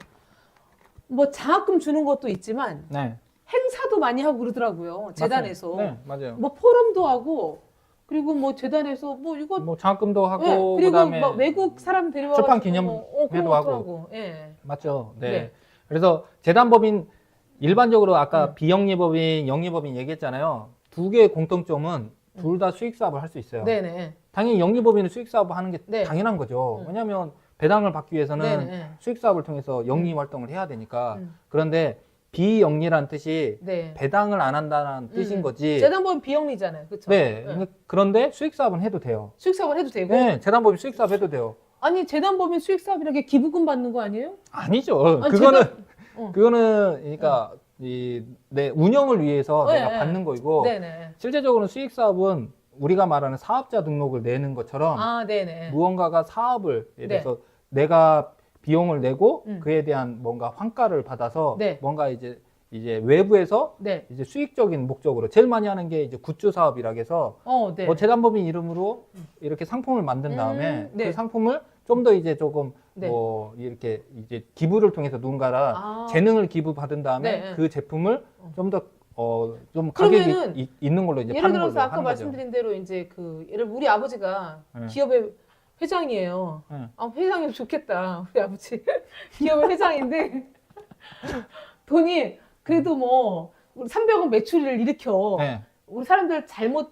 뭐 장학금 주는 것도 있지만 네, 행사도 많이 하고 그러더라고요. 재단에서. 네, 맞아요. 뭐 포럼도 하고 그리고 뭐 재단에서 뭐 이거 뭐 장학금도 하고 네, 그리고 그다음에 뭐 외국 사람 데려와 출판 기념회도 그런 것도 하고. 예. 맞죠. 네. 네. 그래서 재단법인 일반적으로 아까 음. 비영리법인, 영리법인 얘기했잖아요. 두 개의 공통점은 둘 다 수익 사업을 할 수 있어요. 네네. 당연히 영리법인은 수익 사업을 하는 게 네. 당연한 거죠. 왜냐하면 배당을 받기 위해서는 네네. 수익 사업을 통해서 영리 활동을 해야 되니까. 음. 그런데 비영리란 뜻이 네. 배당을 안 한다는 뜻인 거지. 재단법인 비영리잖아요. 그렇죠? 네. 그런데 수익 사업은 해도 돼요. 수익 사업을 해도 되고 네. 재단법인 수익 사업 해도 돼요. 아니 재단법인 수익 사업이라는 게 기부금 받는 거 아니에요? 아니죠. 아니, 그거는 어. 그거는 그러니까 내 운영을 위해서 네, 내가 네. 받는 거이고 네네. 실제적으로 수익 사업은 우리가 말하는 사업자 등록을 내는 것처럼 아, 네네. 무언가가 사업을 예를 네. 들어서 내가 비용을 내고 음. 그에 대한 뭔가 환가를 받아서 네. 뭔가 이제 외부에서 네. 이제 수익적인 목적으로 제일 많이 하는 게 이제 굿즈 사업이라 해서 네. 뭐 재단법인 이름으로 이렇게 상품을 만든 다음에 네. 그 상품을 좀 더 이제 조금 네. 뭐 이렇게 이제 기부를 통해서 누군가라 아. 재능을 기부받은 다음에 네. 그 제품을 좀 더 좀 가격이 그러면은 있는 걸로 이제 예를 파는 들어서 걸로 아까 하는 거죠. 말씀드린 대로 이제 우리 아버지가 네. 기업의 회장이에요. 네. 아, 회장이면 좋겠다. 우리 아버지 기업의 회장인데 돈이 그래도 뭐 우리 300억 매출을 일으켜. 네. 우리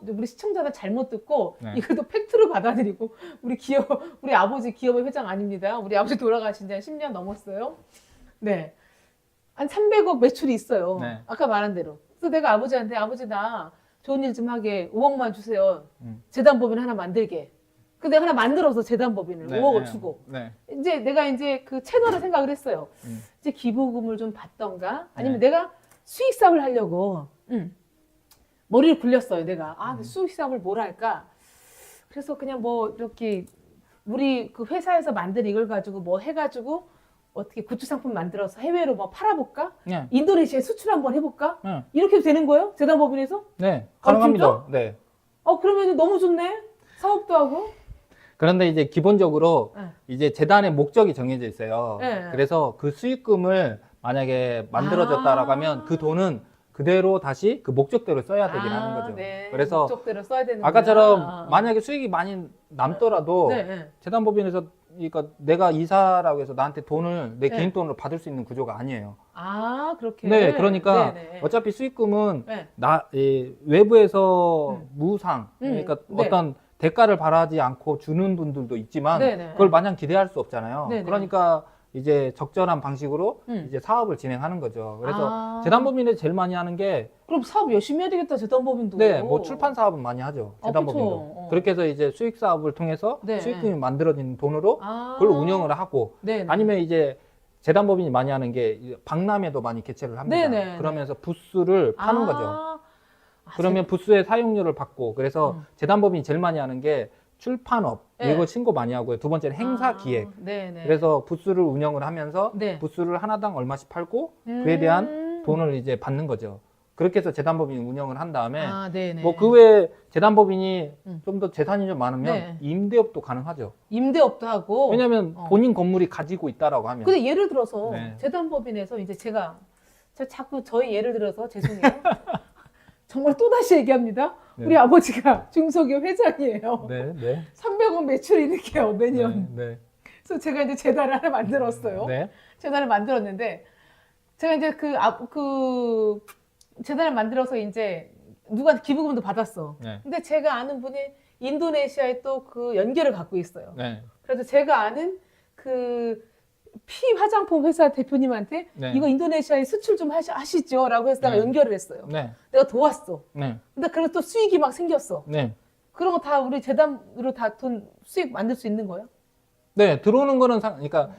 우리 시청자들 잘못 듣고 네. 이것도 팩트로 받아들이고 우리 아버지 기업의 회장 아닙니다. 우리 아버지 돌아가신 지 한 10년 넘었어요. 네. 한 300억 매출이 있어요. 네. 아까 말한 대로. 그래서 내가 아버지한테 아버지 나 좋은 일 좀 하게 5억만 주세요. 재단법인 하나 만들게. 그 내가 하나 만들어서 재단법인을 네, 5억을 네. 주고. 네. 이제 내가 이제 그 채널을 생각을 했어요. 이제 기부금을 좀 받던가 아니면 네. 내가 수익 사업을 하려고 머리를 굴렸어요. 내가 그 수익 사업을 뭘 할까? 그래서 그냥 뭐 이렇게 우리 그 회사에서 만든 이걸 가지고 뭐 해가지고 어떻게 굿즈 상품 만들어서 해외로 뭐 팔아볼까? 네. 인도네시아에 수출 한번 해볼까? 네. 이렇게 해도 되는 거예요? 재단법인에서? 네, 아, 가능합니다. 네. 그러면 너무 좋네. 사업도 하고. 그런데 이제 기본적으로 네. 이제 재단의 목적이 정해져 있어요. 네. 그래서 그 수익금을 만약에 만들어졌다라고 하면 그 돈은 그대로 다시 그 목적대로 써야 되긴 하는 거죠. 네. 그래서 목적대로 써야 되는 아까처럼 만약에 수익이 많이 남더라도 네, 네. 재단법인에서 그러니까 내가 이사라고 해서 나한테 돈을 내 네. 개인 돈으로 받을 수 있는 구조가 아니에요. 그렇게. 네, 그러니까 네, 네. 어차피 수익금은 네. 외부에서 무상, 그러니까 네. 어떤 대가를 바라지 않고 주는 분들도 있지만 네, 네. 그걸 마냥 기대할 수 없잖아요. 네, 네. 그러니까 이제 적절한 방식으로 이제 사업을 진행하는 거죠. 그래서 재단법인에 제일 많이 하는 게 그럼 사업 열심히 해야 되겠다, 재단법인도. 네, 뭐 출판 사업은 많이 하죠. 재단법인도. 그쵸. 그렇게 해서 이제 수익 사업을 통해서 네. 수익금이 만들어진 돈으로 그걸 운영을 하고 네, 네. 아니면 이제 재단법인이 많이 하는 게 박람회도 많이 개최를 합니다. 네, 네. 그러면서 부스를 파는 거죠. 아, 그러면 부스의 사용료를 받고 그래서 재단법인이 제일 많이 하는 게 출판업 네. 이거 신고 많이 하고요. 두 번째는 행사 기획. 네, 네. 그래서 부스를 운영을 하면서 네. 부스를 하나당 얼마씩 팔고 그에 대한 돈을 이제 받는 거죠. 그렇게 해서 재단법인이 운영을 한 다음에 네, 네. 뭐 그 외에 재단법인이 좀 더 재산이 좀 많으면 네. 임대업도 가능하죠. 임대업도 하고. 왜냐하면 본인 건물이 가지고 있다라고 하면. 근데 예를 들어서 네. 재단법인에서 이제 제가 자꾸 저희 예를 들어서 죄송해요. 정말 또다시 얘기합니다. 네. 우리 아버지가 중소기업 회장이에요. 네, 네. 300억 매출이 이렇게요, 매년. 네, 그래서 제가 이제 재단을 하나 만들었어요. 네. 재단을 만들었는데 제가 이제 그 재단을 만들어서 이제 누구한테 기부금도 받았어. 네. 근데 제가 아는 분이 인도네시아에 또 그 연결을 갖고 있어요. 네. 그래서 제가 아는 그 피 화장품 회사 대표님한테 네. 이거 인도네시아에 수출 좀 하시죠 라고 해서 내가 네. 연결을 했어요. 네. 내가 도왔어. 네. 근데 그래서 또 수익이 막 생겼어. 네. 그런 거 다 우리 재단으로 다 돈 수익 만들 수 있는 거예요? 네, 들어오는 거는 그러니까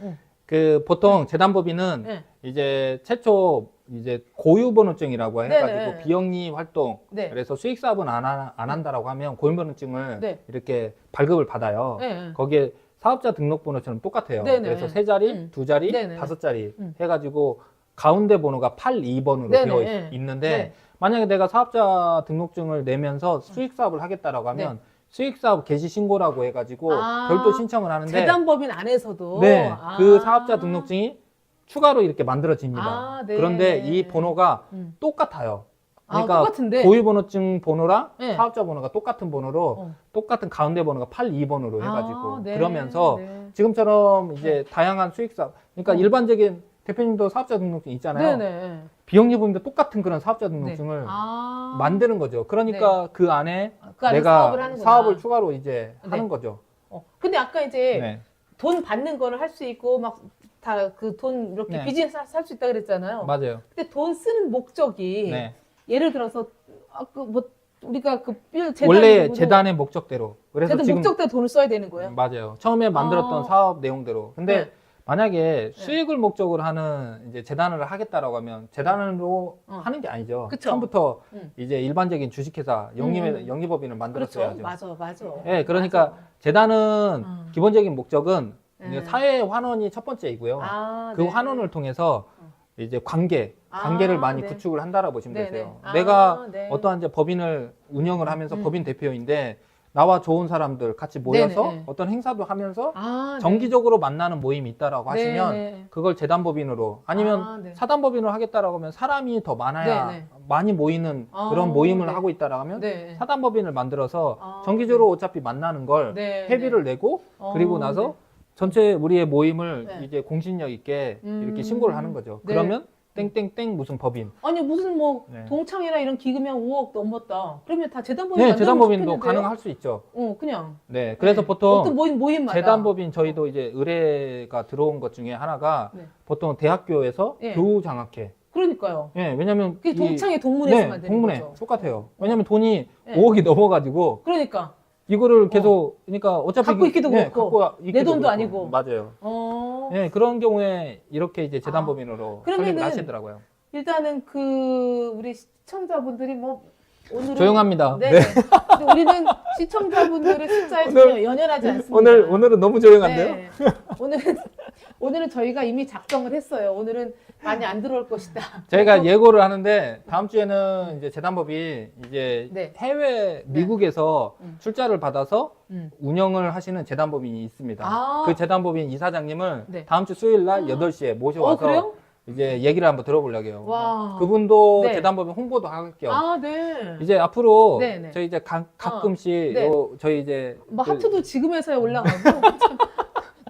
그 보통 재단법인은 네. 이제 최초 이제 고유번호증이라고 해가지고 네네. 비영리 활동 네. 그래서 수익 사업은 안 한다라고 하면 고유번호증을 네. 이렇게 발급을 받아요. 네. 거기에 사업자 등록번호처럼 똑같아요. 네네. 그래서 세 자리, 두 자리, 네네. 다섯 자리 해가지고 가운데 번호가 82번으로 네네. 되어 네. 있는데 네. 만약에 내가 사업자 등록증을 내면서 수익 사업을 하겠다라고 하면 수익 사업 개시 신고라고 해가지고 별도 신청을 하는데 재단법인 안에서도 네, 그 사업자 등록증이 추가로 이렇게 만들어집니다. 네. 그런데 이 번호가 똑같아요. 그러니까 똑같은데? 고유번호증 번호랑 네. 사업자 번호가 똑같은 번호로 똑같은 가운데 번호가 82번으로 해가지고 네. 그러면서 네. 지금처럼 이제 다양한 수익 사업, 그러니까 일반적인 대표님도 사업자 등록증 있잖아요. 네네. 비영리법인도 똑같은 그런 사업자 등록증을 만드는 거죠. 그러니까 그 안에 그 안에 내가 사업을 하는구나. 사업을 추가로 이제 네. 하는 거죠. 근데 아까 이제 네. 돈 받는 거는 할 수 있고 막 다 그 돈 이렇게 네. 비즈니스 할 수 있다 그랬잖아요. 맞아요. 근데 돈 쓰는 목적이 네. 예를 들어서 뭐 우리가 그 원래 재단의 목적대로. 그래서 재단 지금 목적대로 돈을 써야 되는 거예요. 맞아요. 처음에 만들었던 사업 내용대로. 근데 네. 만약에 수익을 목적으로 하는 이제 재단을 하겠다라고 하면 재단으로 하는 게 아니죠. 그쵸. 처음부터 이제 일반적인 주식회사 영리법인을 그렇죠. 만들었어야죠. 맞아. 네, 그러니까 재단은 기본적인 목적은 이제 네. 사회 환원이 첫 번째이고요. 그 환원을 통해서 이제 관계를 많이 네. 구축을 한다라고 보시면 네네. 되세요. 아, 내가 네. 어떠한 이제 법인을 운영을 하면서 법인 대표인데 나와 좋은 사람들 같이 모여서 네네. 어떤 행사도 하면서 네. 정기적으로 만나는 모임이 있다라고 하시면 네네. 그걸 재단법인으로 아니면 네. 사단법인으로 하겠다라고 하면 사람이 더 많아야 네네. 많이 모이는 그런 모임을 네. 하고 있다라고 하면 네. 사단법인을 만들어서 정기적으로 어차피 만나는 걸 네. 회비를 내고 그리고 나서 네. 전체 우리의 모임을 네. 이제 공신력 있게 이렇게 신고를 하는 거죠. 네. 그러면 땡땡땡 무슨 법인. 아니 무슨 뭐 네. 동창이나 이런 기금이 한 5억 넘었다. 그러면 다 재단법인 네, 만들면 재단법인도 좋겠는데요? 가능할 수 있죠. 그냥. 네, 그래서 네. 보통 어떤 모임마다 재단법인 저희도 이제 의뢰가 들어온 것 중에 하나가 네. 보통 대학교에서 네. 교우 장학회. 그러니까요. 예, 왜냐면 그게 동창회 동문회에서만 네, 되는 동문회 거죠. 똑같아요. 왜냐면 돈이 네. 5억이 넘어가지고 그러니까. 이거를 계속 그러니까 어차피 갖고 있기도 그렇고, 갖고 있기도 내 돈도 그렇고. 아니고. 맞아요. 예, 그런 경우에 이렇게 이제 재단법인으로 그러면은 설립을 하시더라고요. 일단은 그 우리 시청자분들이 뭐 오늘은 조용합니다. 네. 네. 근데 우리는 시청자분들의 숫자에 오늘- 전혀 연연하지 않습니다. 오늘은 너무 조용한데요? 네. 오늘은 저희가 이미 작정을 했어요. 오늘은 많이 안 들어올 것이다. 저희가 예고를 하는데 다음 주에는 이제 재단법이 이제 네. 해외 미국에서 출자를 받아서 음. 운영을 하시는 재단법인이 있습니다. 아. 그 재단법인 이사장님을 네. 다음 주 수요일 날 8시에 모셔와서 그래요? 이제 얘기를 한번 들어보려고 해요. 와. 그분도 네. 재단법인 홍보도 할 겸 아, 네. 이제 앞으로 네, 네. 저희 이제 가끔씩 네. 저희 이제 뭐 그 하트도 지금에서야 올라가고 참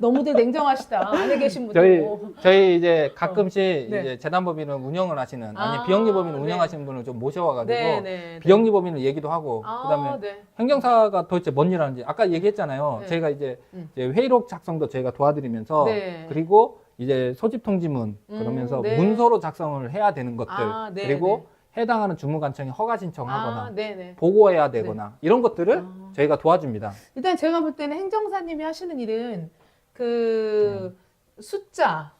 너무들 냉정하시다. 안에 계신 분들. 저희 이제 가끔씩 네. 이제 재단법인을 운영을 하시는 아니 아, 비영리법인을 네. 운영하시는 분을 좀 모셔와가지고 네, 네. 비영리법인을 얘기도 하고 아, 그다음에 네. 행정사가 도대체 뭔 일 하는지 아까 얘기했잖아요. 네. 저희가 이제 회의록 작성도 저희가 도와드리면서 네. 그리고 이제 소집 통지문 그러면서 네. 문서로 작성을 해야 되는 것들 아, 네, 그리고 해당하는 주무관청에 허가 신청하거나 아, 네, 네. 보고해야 되거나 이런 것들을 저희가 도와줍니다. 일단 제가 볼 때는 행정사님이 하시는 일은 그 숫자,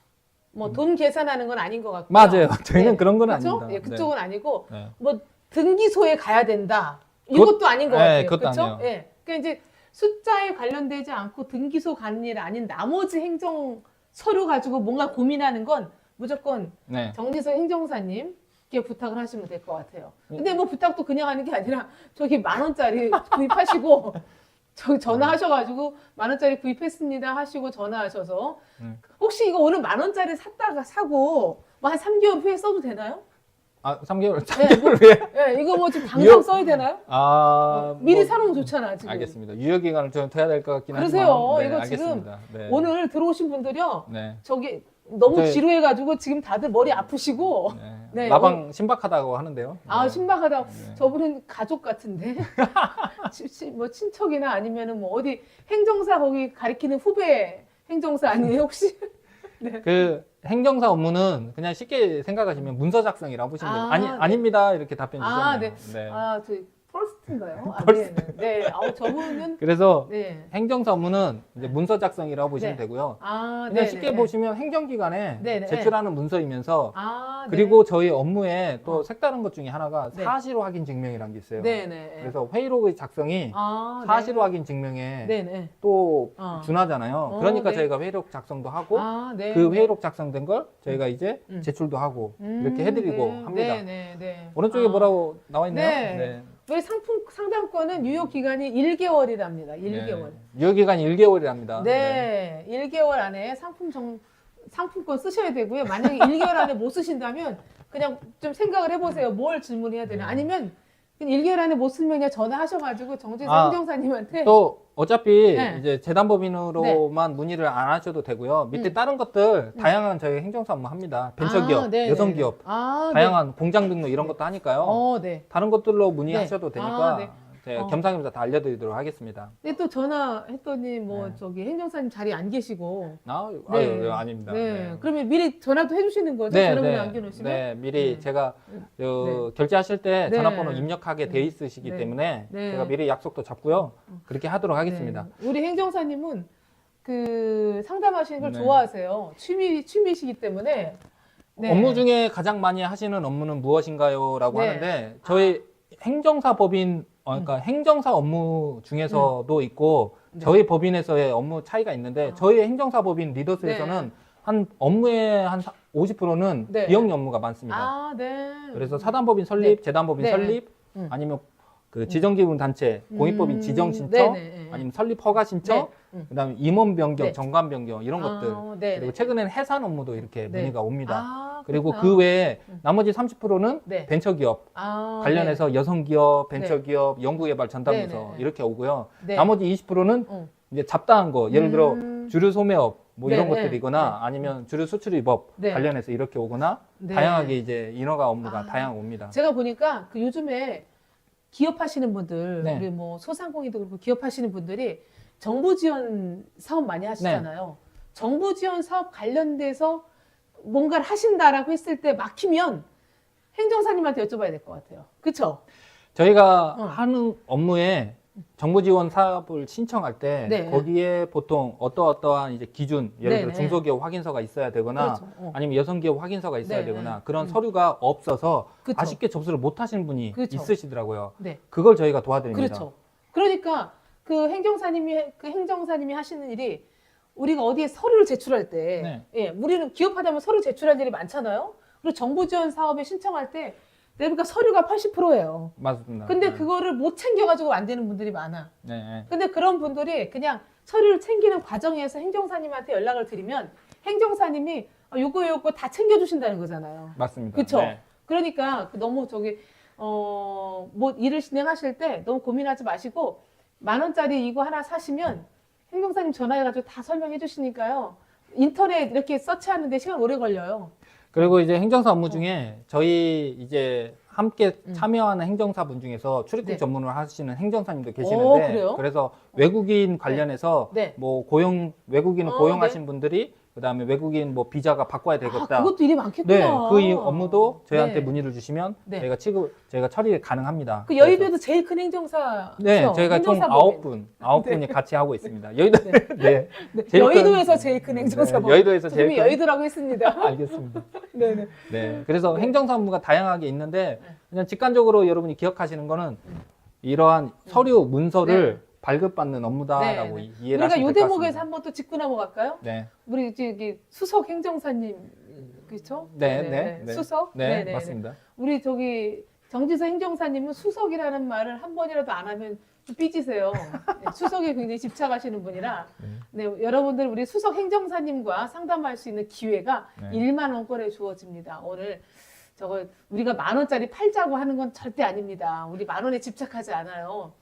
뭐 돈 계산하는 건 아닌 것 같고요. 맞아요. 저희는 네. 그런 건 그쵸? 아닙니다. 예, 그쪽은 아니고 네. 뭐 등기소에 가야 된다. 이것도 아닌 것 네, 같아요. 그것도 그렇죠? 아니에요. 예. 그러니까 이제 숫자에 관련되지 않고 등기소 가는 일 아닌 나머지 행정 서류 가지고 뭔가 고민하는 건 무조건 네. 정지석 행정사님께 부탁을 하시면 될 것 같아요. 근데 뭐 부탁도 그냥 하는 게 아니라 저기 10,000원짜리 구입하시고 저기 전화하셔가지고 10,000원짜리 구입했습니다 하시고 전화하셔서 혹시 이거 오늘 10,000원짜리 샀다가 사고 뭐 한 3개월 후에 써도 되나요? 아, 3개월, 네, 3개월 후에? 예, 이거 뭐 지금 당장 유효- 써야 되나요? 아, 미리 뭐, 사놓으면 좋잖아 지금. 알겠습니다. 유효기간을 좀 둬야 될 것 같긴 그러세요. 하지만. 이거 알겠습니다. 네. 오늘 들어오신 분들이요. 네. 저기 너무 저희- 지루해가지고 지금 다들 머리 아프시고 네. 네, 마방 신박하다고 하는데요. 아 네. 신박하다. 네. 저분은 가족 같은데 뭐 친척이나 아니면은 뭐 어디 행정사 거기 가리키는 후배 행정사 아니에요 혹시? 네. 그 행정사 업무는 그냥 쉽게 생각하시면 문서 작성이라고 보시면 돼요. 아, 네. 아닙니다. 이렇게 답변 주셨네요. 아, 네. 네. 아, 저 퍼스트인가요? 아, 네, 네. 네. 아우 저분은 그래서 네. 행정사 업무는 이제 문서 작성이라고 보시면 네. 되고요. 아, 그냥 네. 쉽게 보시면 행정기관에 네, 네. 제출하는 문서이면서 아, 네. 그리고 저희 업무에 또 색다른 것 중에 하나가 네. 사실 확인 증명이라는 게 있어요. 네, 네. 그래서 회의록의 작성이 아, 사실 네. 확인 증명에 네, 네. 또 어. 준하잖아요. 그러니까 네. 저희가 회의록 작성도 하고 아, 네. 그 회의록 작성된 걸 저희가 이제 음. 제출도 하고 이렇게 해드리고 네. 합니다. 네, 네, 네. 오른쪽에 아. 뭐라고 나와 있나요? 네. 왜 상담권은 유효 기간이 1개월이랍니다. 1개월. 유효기간이 1개월이랍니다. 네. 1개월 안에 상품권 쓰셔야 되고요. 만약에 1개월 안에 못 쓰신다면 그냥 좀 생각을 해보세요. 뭘 질문해야 되나. 아니면 그냥 1개월 안에 못 쓰면 그냥 전화하셔가지고 정재석 아, 행정사님한테 또 어차피 네. 이제 재단법인으로만 문의를 안 하셔도 되고요. 밑에 다른 것들 다양한 저희 행정사 업무 합니다. 벤처기업, 아, 네, 네. 여성기업, 아, 다양한 공장 등록 이런 것도 하니까요. 네. 다른 것들로 문의하셔도 네. 되니까 아, 네. 제가 겸사겸사 다 알려드리도록 하겠습니다. 근데 또 전화했더니 뭐 네. 저기 행정사님 자리에 안 계시고. 아유, 네. 아유, 아닙니다. 네. 네. 그러면 미리 전화도 해주시는 거죠? 네, 전화번호 네. 남겨놓으시면? 네, 미리 네. 제가 네. 결제하실 때 네. 전화번호 입력하게 돼 있으시기 네. 때문에 네. 제가 미리 약속도 잡고요. 그렇게 하도록 하겠습니다. 네. 우리 행정사님은 그 상담하시는 걸 네. 좋아하세요. 취미시기 때문에. 네. 업무 중에 가장 많이 하시는 업무는 무엇인가요? 라고 네. 하는데 저희 행정사 법인 그러니까 행정사 업무 중에서도 있고 네. 저희 법인에서의 업무 차이가 있는데 저희 행정사 법인 리더스에서는 네. 한 업무의 한 50%는 네. 비영리 업무가 많습니다. 아, 네. 그래서 사단법인 설립, 네. 재단법인 네. 설립, 아니면 그 지정기금 단체, 공익법인 지정 신청, 네, 네, 네. 아니면 설립 허가 신청, 네. 그다음에 임원 변경, 네. 정관 변경 이런 아, 것들. 네, 그리고 네. 최근에는 해산 업무도 이렇게 네. 문의가 옵니다. 아, 그리고 그렇구나. 그 외에 나머지 30%는 네. 벤처기업 아, 관련해서 여성기업, 벤처기업, 연구개발 전담부서 네, 네, 네. 이렇게 오고요. 네. 나머지 20%는 이제 잡다한 거, 예를 들어 주류 소매업 뭐 네, 이런 네, 것들이거나 아니면 주류 수출입업 네. 관련해서 이렇게 오거나 네. 다양하게 이제 인허가 업무가 아. 다양 옵니다. 제가 보니까 그 요즘에 기업하시는 분들, 네. 우리 뭐 소상공인도 그렇고 기업하시는 분들이 정부 지원 사업 많이 하시잖아요. 정부 지원 사업 관련돼서 뭔가를 하신다라고 했을 때 막히면 행정사님한테 여쭤봐야 될 것 같아요. 그렇죠? 저희가 하는 업무에 정부 지원 사업을 신청할 때 네. 거기에 보통 어떠한 이제 기준, 예를 네, 들어 네. 중소기업 확인서가 있어야 되거나 그렇죠. 아니면 여성기업 확인서가 있어야 네, 되거나 네. 그런 서류가 없어서 그쵸. 아쉽게 접수를 못 하시는 분이 그쵸. 있으시더라고요. 네. 그걸 저희가 도와드립니다. 그렇죠. 그러니까 그 행정사님이 하시는 일이 우리가 어디에 서류를 제출할 때, 네. 예, 우리는 기업하다면 서류 제출할 일이 많잖아요. 그리고 정부 지원 사업에 신청할 때, 그러니까 서류가 80%예요. 맞습니다. 근데 네. 그거를 못 챙겨가지고 안 되는 분들이 많아. 네, 네. 근데 그런 분들이 그냥 서류를 챙기는 과정에서 행정사님한테 연락을 드리면 행정사님이 요거 다 챙겨주신다는 거잖아요. 맞습니다. 그쵸? 네. 그러니까 너무 뭐 일을 진행하실 때 너무 고민하지 마시고 10,000원짜리 이거 하나 사시면 행정사님 전화해가지고 다 설명해 주시니까요. 인터넷 이렇게 서치하는데 시간 오래 걸려요. 그리고 이제 행정사 업무 중에 저희 이제 함께 참여하는 행정사분 중에서 출입국 네. 전문을 하시는 행정사님도 오, 계시는데 그래요? 그래서 외국인 관련해서 네. 뭐 외국인을 고용하신 분들이 그다음에 외국인 뭐 비자가 바꿔야 되겠다. 그것도 일이 많겠구나. 네, 그 업무도 저희한테 네. 문의를 주시면 네. 저희가 처리 가능합니다. 그 여의도에도 제일 큰 행정사. 네, 그렇죠? 저희가 총 행정사법인. 9분이 같이 하고 있습니다. 여의도 네. 네. 제일 여의도에서 큰- 제일 큰 행정사법. 네, 여의도에서 제일 지금이 큰 여의도라고 했습니다. 알겠습니다. 네네. 네, 그래서 네. 행정사 업무가 다양하게 있는데 네. 그냥 직관적으로 여러분이 기억하시는 거는 이러한 서류 문서를 네. 발급받는 업무다라고 네, 네. 이해를 우리가 하시면 요 될 것 대목에서 같습니다. 한번 또 짚고 넘어갈까요? 네, 우리 저기 수석 행정사님 그렇죠? 네. 수석? 네, 네네네. 맞습니다. 우리 저기 정지서 행정사님은 수석이라는 말을 한 번이라도 안 하면 좀 삐지세요. 네, 수석에 굉장히 집착하시는 분이라 네, 여러분들 우리 수석 행정사님과 상담할 수 있는 기회가 네. 1만 원권에 주어집니다. 오늘 저거 우리가 10,000원짜리 팔자고 하는 건 절대 아닙니다. 우리 10,000원에 집착하지 않아요.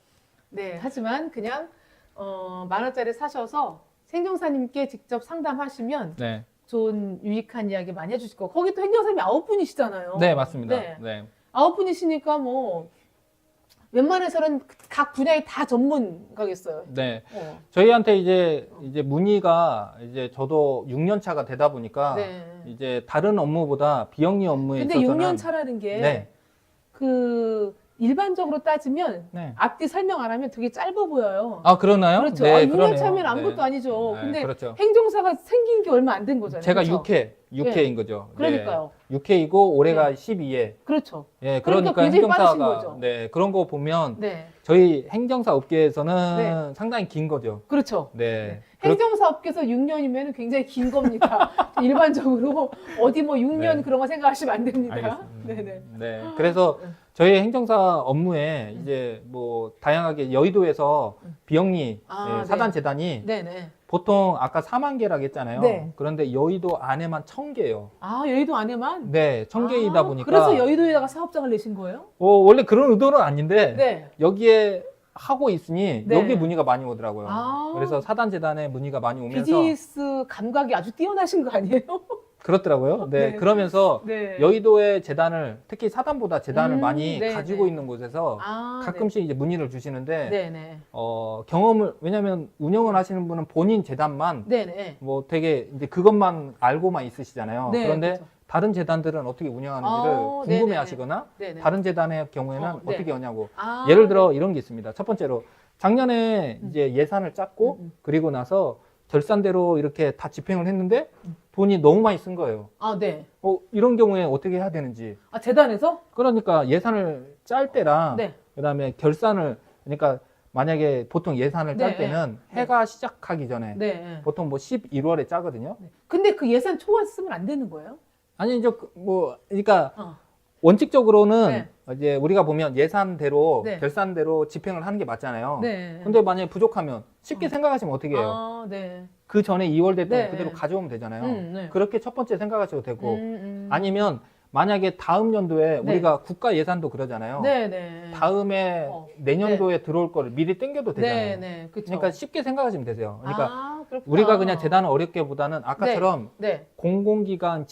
네, 하지만 그냥 10,000원짜리 사셔서 행정사님께 직접 상담하시면 네, 좋은 유익한 이야기 많이 해주실 거고 거기 또 행정사님이 9분이시잖아요. 네, 맞습니다. 네. 네. 9분이시니까 뭐 웬만해서는 각 분야에 다 전문가겠어요. 네. 어. 저희한테 이제 문의가 이제 저도 6년 차가 되다 보니까 네. 이제 다른 업무보다 비영리 업무에 근데 있어서는 6년 차라는 게 네, 그 일반적으로 따지면 네. 앞뒤 설명 안 하면 되게 짧아 보여요. 아, 그러나요? 그렇죠. 네, 6년 그러네요. 차면 아무것도 네. 아니죠. 네, 근데 그렇죠. 행정사가 생긴 게 얼마 안 된 거잖아요. 제가 그렇죠? 6회인 거죠. 그러니까요. 네. 6회이고 올해가 12회. 그렇죠. 예, 그러니까 그러니까 굉장히 빠르신 행정사가 거죠. 네, 그런 거 보면 네. 저희 행정사 업계에서는 네. 상당히 긴 거죠. 그렇죠. 네. 행정사 업계에서 6년이면 굉장히 긴 겁니다. 일반적으로 어디 뭐 6년 네. 그런 거 생각하시면 안 됩니다. 알겠습니다. 네네. 네. 그래서 저희 행정사 업무에 이제 뭐 다양하게 여의도에서 비영리 아, 사단 재단이 네네. 보통 아까 4만 개라고 했잖아요. 네. 그런데 여의도 안에만 1,000개예요. 아, 여의도 안에만? 네, 1,000개이다 아, 보니까 그래서 여의도에다가 사업장을 내신 거예요? 원래 그런 의도는 아닌데 네. 여기에 하고 있으니 네. 여기 문의가 많이 오더라고요. 아. 그래서 사단 재단에 문의가 많이 오면서 비즈니스 감각이 아주 뛰어나신 거 아니에요? 그렇더라고요. 네, 네. 그러면서 네. 여의도의 재단을 특히 사단보다 재단을 많이 네, 가지고 네. 있는 곳에서 아, 가끔씩 이제 문의를 주시는데 네네. 경험을 왜냐하면 운영을 하시는 분은 본인 재단만 네네. 뭐 되게 이제 그것만 알고만 있으시잖아요. 네, 그런데 그렇죠. 다른 재단들은 어떻게 운영하는지를 네네. 궁금해하시거나 네네. 다른 재단의 경우에는 네. 어떻게 하냐고. 아, 예를 들어 이런 게 있습니다. 첫 번째로 작년에 이제 예산을 짰고 그리고 나서 결산대로 이렇게 다 집행을 했는데 돈이 너무 많이 쓴 거예요. 아, 네. 이런 경우에 어떻게 해야 되는지. 아, 재단에서? 그러니까 예산을 짤 때랑 네. 그다음에 결산을 그러니까 만약에 보통 예산을 짤 네. 때는 네. 해가 시작하기 전에 네. 보통 뭐 11월에 짜거든요. 근데 그 예산 초과 쓰면 안 되는 거예요? 아니 이제 뭐 그러니까 어. 원칙적으로는 네. 이제 우리가 보면 예산대로 네. 결산대로 집행을 하는 게 맞잖아요. 네. 근데 만약에 부족하면 쉽게 생각하시면 어떻게 해요? 아, 네. 그 전에 2월 됐던 네. 그대로 가져오면 되잖아요. 네. 그렇게 첫 번째 생각하셔도 되고 아니면 아니면 만약에 다음 연도에 네. 우리가 국가 예산도 그러잖아요. 네네. 다음에 내년도에 들어올 거를 미리 땡겨도 되잖아요. 네네. 그쵸. 그러니까 쉽게 생각하시면 되세요. 그러니까 아, 그렇구나. 우리가 그냥 재단을 어렵게보다는 아까처럼 네. 공공기관,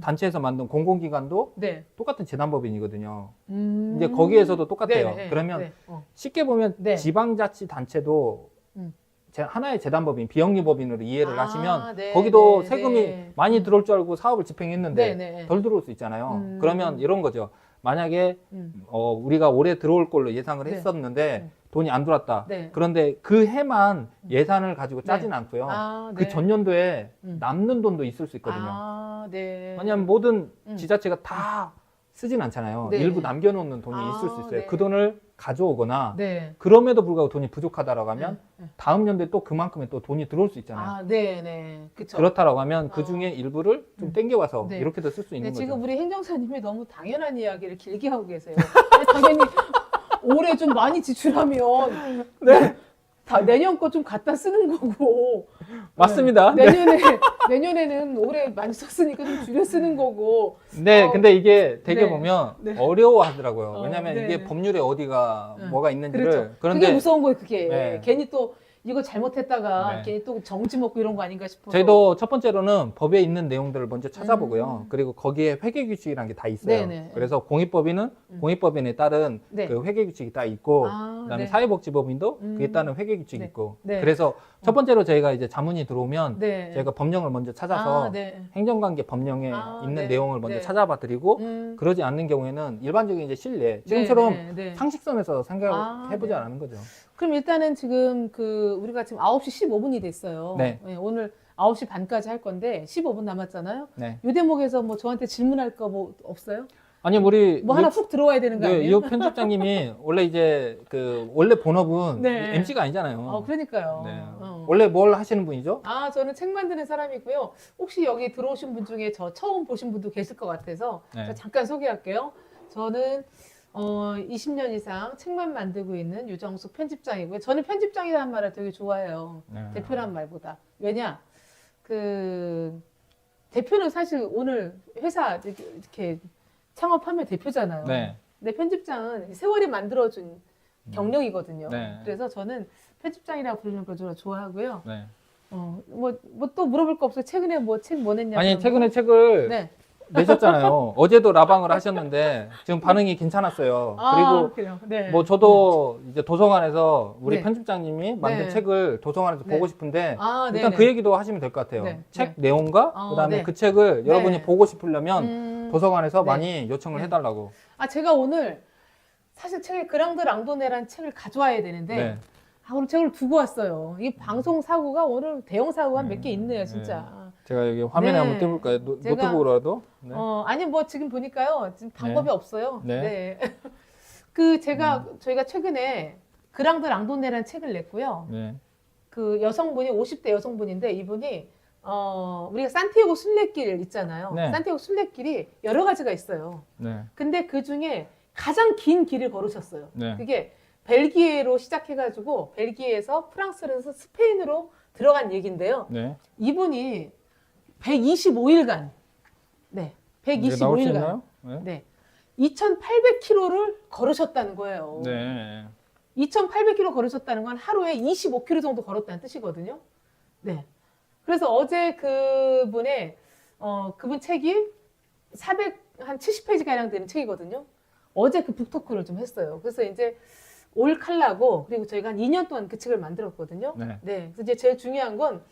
단체에서 만든 공공기관도 네. 똑같은 재단법인이거든요. 이제 거기에서도 똑같아요. 네네. 그러면 네. 쉽게 보면 네. 지방자치단체도 음. 하나의 재단법인, 비영리법인으로 이해를 아, 하시면 네, 거기도 네, 세금이 네. 많이 들어올 줄 알고 사업을 집행했는데 네네. 덜 들어올 수 있잖아요. 그러면 이런 거죠. 만약에 우리가 올해 들어올 걸로 예상을 네. 했었는데 돈이 안 들어왔다. 네. 그런데 그 해만 예산을 가지고 짜진 네. 않고요. 아, 그 네. 전년도에 남는 돈도 있을 수 있거든요. 아, 네. 왜냐하면 모든 지자체가 다 쓰진 않잖아요. 네. 일부 남겨놓는 돈이 아, 있을 수 있어요. 네. 그 돈을 가져오거나 네. 그럼에도 불구하고 돈이 부족하다라고 하면 네. 다음 연도에 또 그만큼의 또 돈이 들어올 수 있잖아요. 아, 네, 네. 그쵸. 그렇다라고 하면 그 중에 일부를 좀 땡겨와서 네. 이렇게도 쓸 수 있는 네, 거죠. 지금 우리 행정사님이 너무 당연한 이야기를 길게 하고 계세요. 아니, 당연히 올해 좀 많이 지출하면 네. 다 내년 거 좀 갖다 쓰는 거고. 맞습니다. 네. 내년에는 올해 많이 썼으니까 좀 줄여 쓰는 거고. 네, 근데 이게 되게 네. 보면 네. 어려워하더라고요. 왜냐하면 네, 이게 네. 법률에 어디가 네. 뭐가 있는지를 그렇죠. 그런데 그게 무서운 거예요, 그게. 네. 괜히 또 이거 잘못했다가 네. 괜히 또 정지 먹고 이런 거 아닌가 싶어서. 저희도 첫 번째로는 법에 있는 내용들을 먼저 찾아보고요. 그리고 거기에 회계 규칙이라는 게 다 있어요. 네네. 그래서 공익법인은 공익법인에 따른 네. 그 회계 규칙이 딱 있고, 아, 그다음에 네. 사회복지법인도 그에 따른 회계 규칙이 네. 있고. 네. 그래서 첫 번째로 저희가 이제 자문이 들어오면 네. 저희가 법령을 먼저 찾아서 아, 네. 행정관계 법령에 아, 있는 네. 내용을 먼저 네. 찾아봐 드리고 그러지 않는 경우에는 일반적인 이제 신뢰 지금처럼 네. 상식선에서 생각해보지 네. 않는 거죠. 그럼 일단은 지금 우리가 지금 9시 15분이 됐어요. 네. 오늘 9시 반까지 할 건데 15분 남았잖아요. 네. 이 대목에서 뭐 저한테 질문할 거 뭐 없어요? 아니 우리 뭐 하나 훅 들어와야 되는 거 아니에요? 이호 편집장님이 원래 이제 원래 본업은 네. MC가 아니잖아요. 그러니까요. 네. 어. 원래 뭘 하시는 분이죠? 저는 책 만드는 사람이고요. 혹시 여기 들어오신 분 중에 저 처음 보신 분도 계실 것 같아서 네. 제가 잠깐 소개할게요. 저는 20년 이상 책만 만들고 있는 유정숙 편집장이고요. 저는 편집장이라는 말을 되게 좋아해요. 네. 대표란 말보다. 왜냐? 대표는 사실 오늘 회사 이렇게 창업하면 대표잖아요. 네. 근데 편집장은 세월이 만들어준 경력이거든요. 네. 그래서 저는 편집장이라고 부르는 걸 좀 좋아하고요. 네. 뭐 또 물어볼 거 없어요. 최근에 책 뭐 냈냐고. 아니 최근에 책을 네. 내셨잖아요. 어제도 라방을 하셨는데 지금 반응이 괜찮았어요. 그리고 그래요. 네. 뭐 저도 이제 도서관에서 우리 네. 편집장님이 만든 네. 책을 도서관에서 네. 보고 싶은데 네네. 일단 그 얘기도 하시면 될 것 같아요. 네. 책 네. 내용과 그다음에 네. 그 책을 네. 여러분이 보고 싶으려면 도서관에서 네. 많이 요청을 네. 해달라고. 제가 오늘 사실 책에 그랑드 랑도네라는 책을 가져와야 되는데 네. 오늘 책을 두고 왔어요. 이 방송 사고가 오늘 대형 사고가 몇 개 있네요, 진짜. 제가 여기 화면에 네. 한번 띄워볼까요? 제가- 노트북으로라도. 네. 아니 뭐 지금 보니까요, 지금 방법이 없어요. 네. 저희가 최근에 그랑드 랑도네라는 책을 냈고요. 네. 그 여성분이 50대 여성분인데 이분이 우리가 산티아고 순례길 있잖아요. 네. 산티아고 순례길이 여러 가지가 있어요. 네. 근데 그 중에 가장 긴 길을 걸으셨어요. 네. 그게 벨기에로 시작해가지고 벨기에에서 프랑스에서 스페인으로 들어간 얘기인데요. 네. 이분이 125일간, 네, 이게 나올 수 125일간, 있나요? 네. 네, 2,800km를 걸으셨다는 거예요. 네. 2,800km 걸으셨다는 건 하루에 25km 정도 걸었다는 뜻이거든요. 네. 그래서 어제 그분 책이 한 70페이지 가량 되는 책이거든요. 어제 그 북토크를 좀 했어요. 그래서 이제 올 칼라고, 그리고 저희가 한 2년 동안 그 책을 만들었거든요. 네. 그래서 이제 제일 중요한 건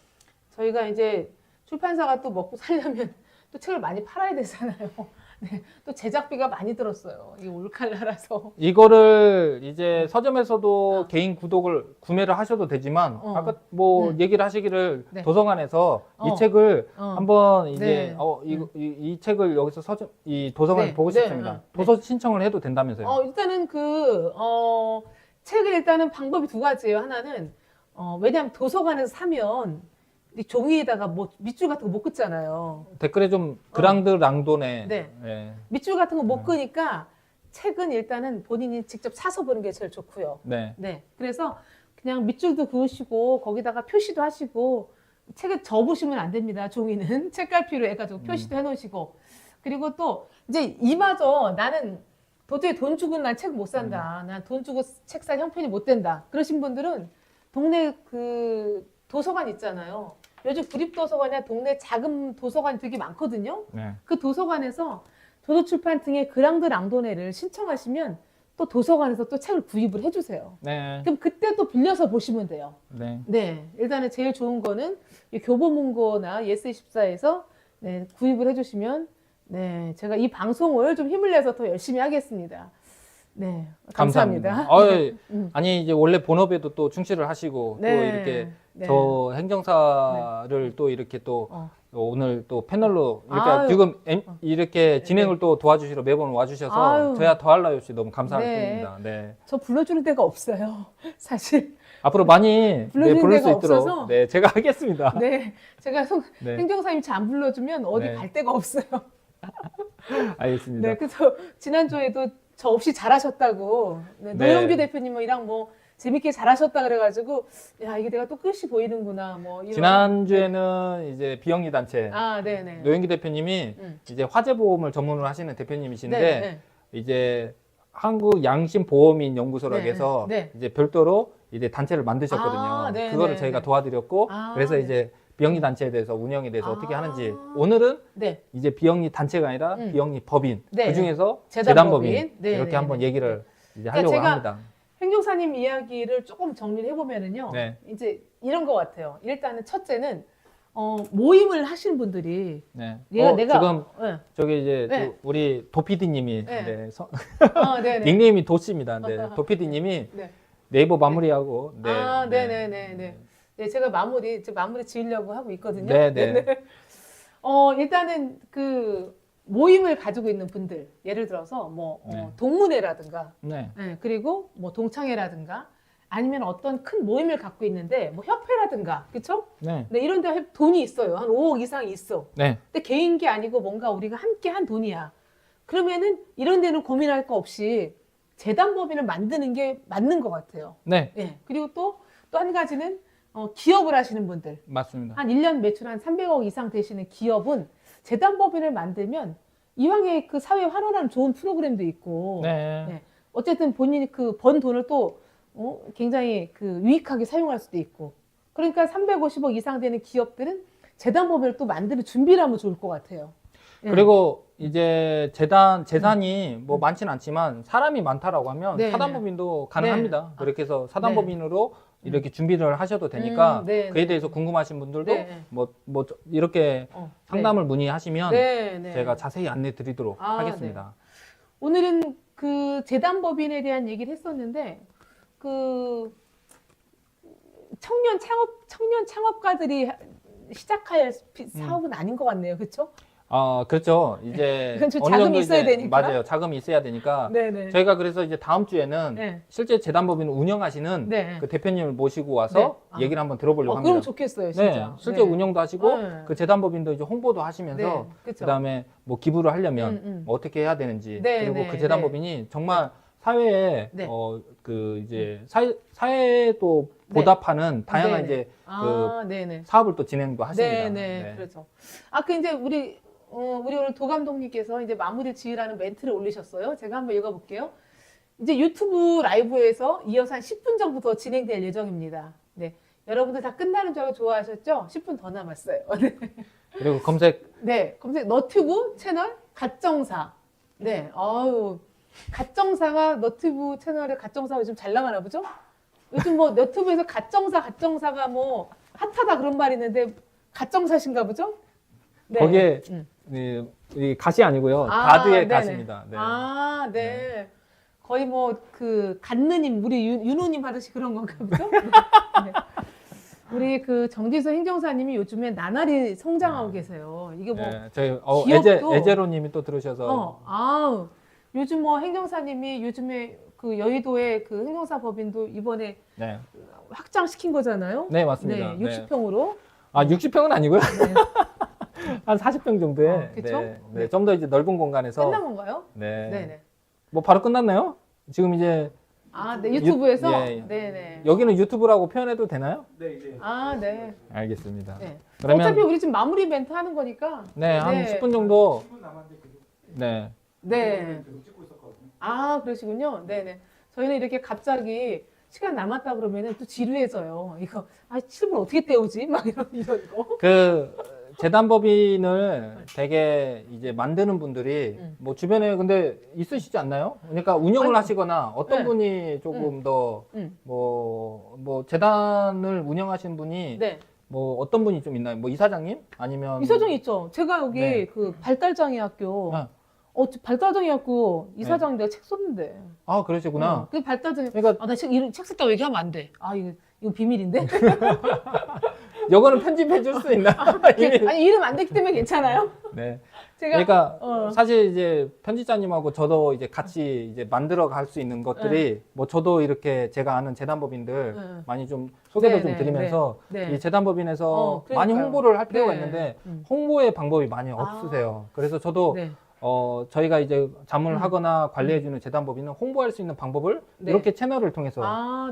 저희가 이제 출판사가 또 먹고 살려면 또 책을 많이 팔아야 되잖아요. 네. 또 제작비가 많이 들었어요. 이 올칼라라서. 이거를 이제 서점에서도 개인 구매를 하셔도 되지만 아까 뭐 얘기를 하시기를 네. 도서관에서 이 책을 한번 이제 네. 이 책을 여기서 이 도서관에서 네. 보고 네. 싶습니다. 네. 도서 신청을 해도 된다면서요? 일단은 책을 일단은 방법이 두 가지예요. 하나는 왜냐하면 도서관에서 사면 이 종이에다가 뭐 밑줄 같은 거 못 긋잖아요. 댓글에 좀 그랑드 랑도네. 네. 네. 밑줄 같은 거 못 끄니까 책은 일단은 본인이 직접 사서 보는 게 제일 좋고요. 네. 네. 그래서 그냥 밑줄도 그으시고 거기다가 표시도 하시고 책을 접으시면 안 됩니다. 종이는 책갈피로 해가지고 표시도 해놓으시고 그리고 또 이제 이마저 나는 도저히 돈 주고는 난 책 못 산다. 난 돈 주고 책 살 형편이 못 된다. 그러신 분들은 동네 그 도서관 있잖아요. 요즘 구립도서관이나 동네 작은 도서관이 되게 많거든요. 네. 그 도서관에서 도서출판 등의 그랑드 랑도네를 신청하시면 또 도서관에서 또 책을 구입을 해주세요. 네. 그럼 그때 또 빌려서 보시면 돼요. 네. 네, 일단은 제일 좋은 거는 이 교보문고나 예스24에서 네, 구입을 해주시면 네, 제가 이 방송을 좀 힘을 내서 더 열심히 하겠습니다. 네, 감사합니다. 어이, 아니 이제 원래 본업에도 또 충실을 하시고 또 네, 이렇게 네. 저 행정사를 또 이렇게 또 오늘 또 패널로 이렇게 아유. 지금 이렇게 진행을 또 도와주시러 매번 와주셔서 아유. 저야 더할 나위 없이 너무 감사할 네. 뿐입니다. 네. 저 불러주는 데가 없어요. 사실. 앞으로 많이 불러주는 부를 수 데가 있도록 없어서. 네, 제가 하겠습니다. 네, 제가 네. 행정사님 잘 안 불러주면 어디 네. 갈 데가 없어요. 알겠습니다. 네, 그래서 지난주에도 저 없이 잘하셨다고 네, 네. 노영규 대표님이랑 뭐 재밌게 잘하셨다 그래가지고 야 이게 내가 또 끝이 보이는구나 뭐 이런. 지난주에는 이제 비영리 단체 아, 네네. 노영기 대표님이 이제 화재보험을 전문으로 하시는 대표님이신데 네, 네. 이제 한국 양심보험인 연구소라고 네, 해서 네. 이제 별도로 이제 단체를 만드셨거든요. 아, 네, 그거를 네, 저희가 네. 도와드렸고 아, 그래서 네. 이제 비영리 단체에 대해서 운영에 대해서 어떻게 아. 하는지 오늘은 네. 이제 비영리 단체가 아니라 비영리 법인 네. 그 중에서 재단법인. 재단법인 네, 이렇게 네, 한번 네. 얘기를 이제 그러니까 하려고 제가 합니다. 행정사님 이야기를 조금 정리를 해보면은요. 네. 이제 이런 것 같아요. 일단은 첫째는 모임을 하시는 분들이 네. 내가 지금 네. 저기 이제 네. 또 우리 도피디님이 네. 네, 네네. 닉네임이 도씨입니다. 네. 도피디님이 네. 네이버 마무리하고 네. 아, 네네네네. 네, 제가 마무리 지으려고 하고 있거든요. 네, 네. 일단은 그 모임을 가지고 있는 분들, 예를 들어서 뭐 네. 동문회라든가, 네. 네, 그리고 뭐 동창회라든가, 아니면 어떤 큰 모임을 갖고 있는데 뭐 협회라든가, 그렇죠? 네. 네, 이런 데 돈이 있어요. 한 5억 이상이 있어. 네. 근데 개인 게 아니고 뭔가 우리가 함께 한 돈이야. 그러면은 이런 데는 고민할 거 없이 재단법인을 만드는 게 맞는 것 같아요. 네. 예. 그리고 또 한 가지는 기업을 하시는 분들. 맞습니다. 한 1년 매출 한 300억 이상 되시는 기업은 재단법인을 만들면 이왕에 그 사회에 환원하는 좋은 프로그램도 있고. 네. 네. 어쨌든 본인이 그 번 돈을 또 굉장히 그 유익하게 사용할 수도 있고. 그러니까 350억 이상 되는 기업들은 재단법인을 또 만드는 준비를 하면 좋을 것 같아요. 예. 그리고 이제 재산이 뭐 많지는 않지만 사람이 많다라고 하면 네, 사단법인도 가능합니다. 네. 그렇게 해서 사단법인으로 이렇게 준비를 하셔도 되니까 네, 그에 네. 대해서 궁금하신 분들도 네. 뭐 이렇게 상담을 문의하시면 네, 네. 제가 자세히 안내 드리도록 아, 하겠습니다. 오늘은 그 재단법인에 대한 얘기를 했었는데 그 청년 창업가들이 시작할 사업은 아닌 것 같네요, 그렇죠? 그렇죠. 이제 이건 좀 어느 자금이 정도 있어야 이제 되니까. 맞아요. 자금이 있어야 되니까 네네. 저희가 그래서 이제 다음 주에는 네. 실제 재단법인을 운영하시는 네. 그 대표님을 모시고 와서 네. 아. 얘기를 한번 들어보려고 그럼 합니다. 좋겠어요, 진짜. 네, 실제 네. 운영도 하시고 네. 그 재단법인도 이제 홍보도 하시면서 네, 그쵸. 그다음에 뭐 기부를 하려면 뭐 어떻게 해야 되는지 네, 그리고 네, 그 재단법인이 정말 사회에 네. 그 이제 사회도 보답하는 다양한 네, 네. 이제 네네. 사업을 또 진행도 하십니다. 네네. 네. 그렇죠. 그 이제 우리 오늘 도 감독님께서 이제 마무리 지으라는 멘트를 올리셨어요. 제가 한번 읽어볼게요. 이제 유튜브 라이브에서 이어서 한 10분 정도 더 진행될 예정입니다. 네. 여러분들 다 끝나는 줄 알고 좋아하셨죠? 10분 더 남았어요. 네. 그리고 검색 네. 검색 너튜브 채널 갓정사. 네. 갓정사가 너튜브 채널에 갓정사가 요즘 잘 나가나 보죠? 요즘 뭐 너튜브에서 갓정사가 뭐 핫하다 그런 말이 있는데 갓정사신가 보죠? 네. 거기에 이 갓이 아니고요. 가드의 네네. 갓입니다. 네. 네. 거의 뭐 그 갓느님 우리 윤호님 하듯이 그런 건가 보죠? 네. 우리 그 정지수 행정사님이 요즘에 나날이 성장하고 계세요. 이게 뭐 저희 기업도- 에제로님이 또 들으셔서 요즘 뭐 행정사님이 요즘에 그 여의도의 그 행정사 법인도 이번에 네, 확장시킨 거잖아요. 네 맞습니다. 네, 60평으로. 60평은 아니고요. 네. 한 40평 정도에 그쵸? 네, 좀 더 이제 넓은 공간에서 끝난 건가요? 네. 네네. 뭐 바로 끝났나요? 지금 이제 네, 유튜브에서? 예. 네네. 여기는 유튜브라고 표현해도 되나요? 네, 이제 네. 알겠습니다. 네. 그러면 어차피 우리 지금 마무리 멘트 하는 거니까. 네, 한 네. 10분 정도 10분 남았는데 계속 네. 네. 계속 찍고 있었거든요. 그러시군요. 네네. 저희는 이렇게 갑자기 시간 남았다 그러면은 또 지루해져요. 이거, 7분 어떻게 때우지? 막 이런 거. 그 재단법인을 되게 이제 만드는 분들이 뭐 주변에 근데 있으시지 않나요? 그러니까 운영을 아니, 하시거나 어떤 네. 분이 조금 더 뭐 재단을 운영하시는 분이 네. 뭐 어떤 분이 좀 있나요? 뭐 이사장님? 아니면 이사장 있죠. 제가 여기 네. 그 발달장애 학교 아, 발달장애 학교 이사장 내가 책 썼는데. 아 그러시구나. 그 발달장애. 그러니까 나 책 썼다고 얘기하면 안 돼. 이거 비밀인데. 이거는 편집해 줄 수 있나? 아니 이름 안 됐기 때문에 괜찮아요. 네. 제가 그러니까 사실 이제 편집자님하고 저도 이제 같이 이제 만들어 갈 수 있는 것들이 뭐 저도 이렇게 제가 아는 재단법인들 많이 좀 소개도 네, 좀 네, 드리면서 네. 이 재단법인에서 그러니까요. 많이 홍보를 할 필요가 네. 있는데 홍보의 방법이 많이 없으세요. 그래서 저도 네. 저희가 이제 자문을 하거나 관리해주는 재단법인은 홍보할 수 있는 방법을 네. 이렇게 채널을 통해서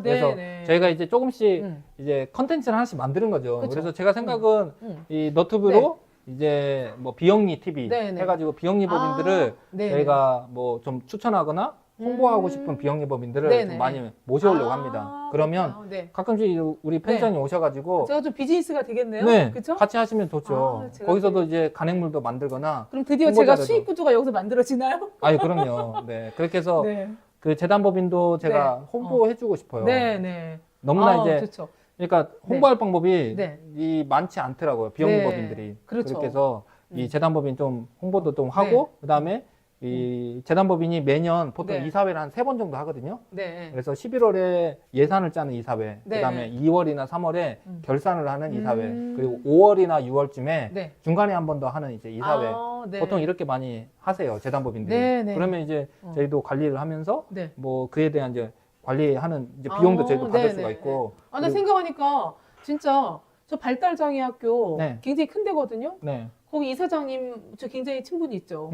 네, 그래서 네. 저희가 이제 조금씩 음. 이제 컨텐츠를 하나씩 만드는 거죠. 그쵸. 그래서 제가 생각은 음. 이 너튜브로 이제 뭐 비영리 TV 네, 네. 해가지고 비영리 법인들을 네, 저희가 뭐 좀 추천하거나 홍보하고 싶은 비영리 법인들을 네, 좀 네. 많이 모셔오려고 합니다. 그러면 그렇구나. 네. 가끔씩 우리 편집장님 오셔가지고 제가 좀 비즈니스가 되겠네요. 네, 그렇죠? 같이 하시면 좋죠. 제가 거기서도 이제 간행물도 만들거나 그럼 드디어 제가 홍보자료도. 수익 구조가 여기서 만들어지나요? 아유 그럼요. 네 그렇게 해서 네. 그 재단법인도 제가 네. 홍보해주고 싶어요. 네, 네. 너무나 이제 좋죠. 그러니까 홍보할 방법이 네. 이 많지 않더라고요. 비영리 네. 법인들이. 그렇죠. 그렇게 해서 이 재단법인 좀 홍보도 좀 하고 그다음에 이 재단법인이 매년 보통 네. 이사회를 한 3번 정도 하거든요. 네. 그래서 11월에 예산을 짜는 이사회, 네. 그다음에 2월이나 3월에 결산을 하는 이사회, 음. 그리고 5월이나 6월쯤에 네. 중간에 한 번 더 하는 이제 이사회. 네. 보통 이렇게 많이 하세요, 재단법인들이. 네, 네. 그러면 이제 저희도 관리를 하면서 네. 뭐 그에 대한 이제 관리하는 이제 비용도 저희도 받을 네, 수가 네. 있고. 나 그리고- 생각하니까 진짜 저 발달장애 학교 네. 굉장히 큰 데거든요. 네. 거기 이사장님 저 굉장히 친분이 있죠.